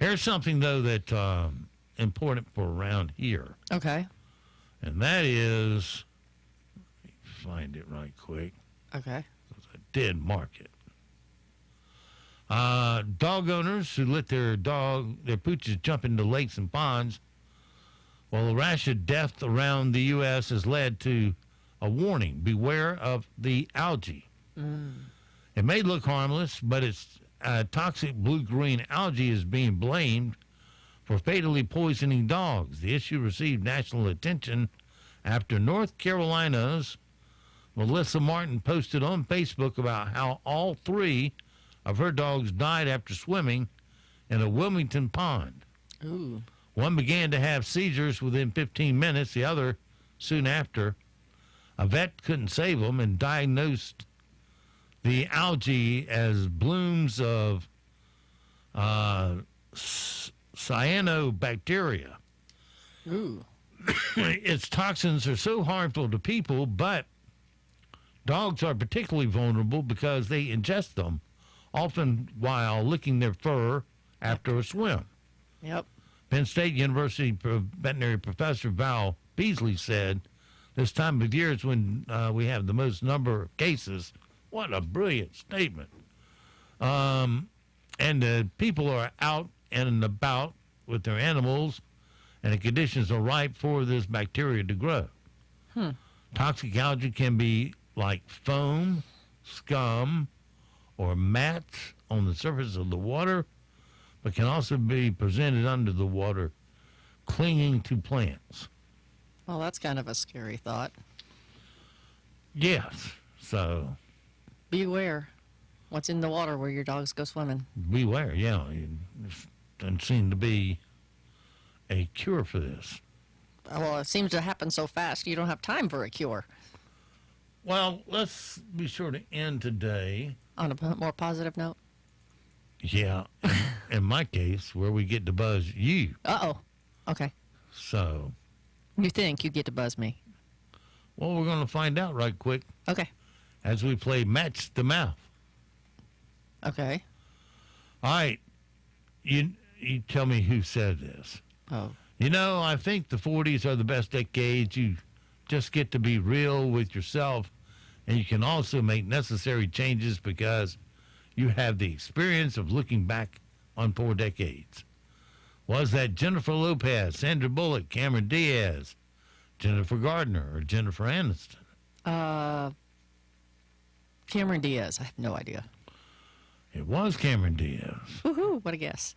Here's something, though, that's important for around here. Okay. And that is, let me find it right quick. Okay. I did mark it. Dog owners who let their pooches jump into lakes and ponds. Well, a rash of death around the U.S. has led to a warning. Beware of the algae. It may look harmless, but it's toxic blue-green algae is being blamed for fatally poisoning dogs. The issue received national attention after North Carolina's Melissa Martin posted on Facebook about how all 3 of her dogs died after swimming in a Wilmington pond. Ooh. One began to have seizures within 15 minutes, the other soon after. A vet couldn't save them and diagnosed the algae as blooms of cyanobacteria. Ooh. Its toxins are so harmful to people, but dogs are particularly vulnerable because they ingest them, often while licking their fur after a swim. Yep. Penn State University veterinary professor Val Beasley said, this time of year is when we have the most number of cases. What a brilliant statement. And people are out and about with their animals, and the conditions are ripe for this bacteria to grow. Toxic algae can be like foam, scum, or mats on the surface of the water, but can also be presented under the water, clinging to plants. Well, that's kind of a scary thought. Yes, so beware what's in the water where your dogs go swimming. Beware, yeah. There doesn't seem to be a cure for this. Well, it seems to happen so fast, you don't have time for a cure. Well, let's be sure to end today on a more positive note. Yeah, in my case, where we get to buzz you. Uh-oh. Okay. So. You think you get to buzz me? Well, we're going to find out right quick. Okay. As we play Match the Mouth. Okay. All right. You tell me who said this. Oh. You know, I think the 40s are the best decades. You just get to be real with yourself, and you can also make necessary changes because you have the experience of looking back on 4 decades. Was that Jennifer Lopez, Sandra Bullock, Cameron Diaz, Jennifer Gardner, or Jennifer Aniston? Cameron Diaz. I have no idea. It was Cameron Diaz. Woohoo, what a guess.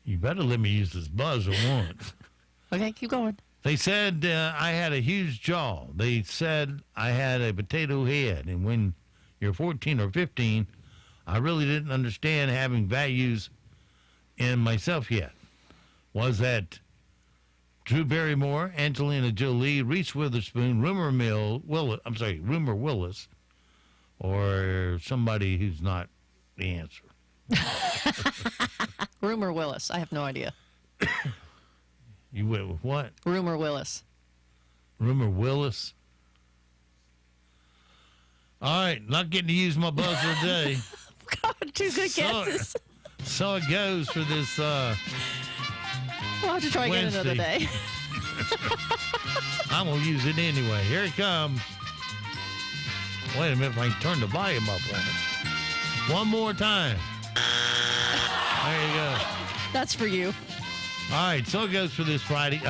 You better let me use this buzzer once. Okay, keep going. They said I had a huge jaw. They said I had a potato head. And when you're 14 or 15, I really didn't understand having values in myself yet. Was that Drew Barrymore, Angelina Jolie, Reese Witherspoon, Rumor Willis, or somebody who's not the answer? Rumor Willis. I have no idea. You went with what? Rumor Willis. Rumor Willis. All right, not getting to use my buzzer today. God, 2 good guesses. So it goes for this we'll have to try again Wednesday. another day. I'm going to use it anyway. Here it comes. Wait a minute if I can turn the volume up on it. One more time. There you go. That's for you. All right, so it goes for this Friday.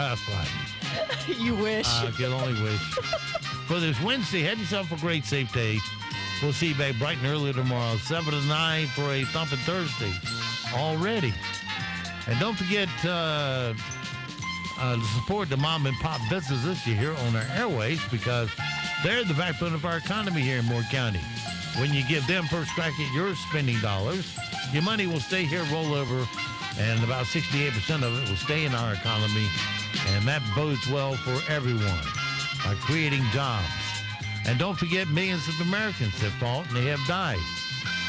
You wish. I can only wish. For this Wednesday, head yourself for a great safe day. We'll see you back bright and early tomorrow, 7 to 9 for a thumping Thursday already. And don't forget to support the mom and pop businesses you hear on our airways because they're the backbone of our economy here in Moore County. When you give them first crack at your spending dollars, your money will stay here, roll over, and about 68% of it will stay in our economy. And that bodes well for everyone by creating jobs. And don't forget millions of Americans have fought and they have died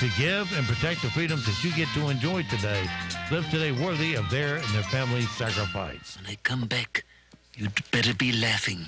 to give and protect the freedoms that you get to enjoy today. Live today worthy of their and their family's sacrifice. When I come back, you'd better be laughing.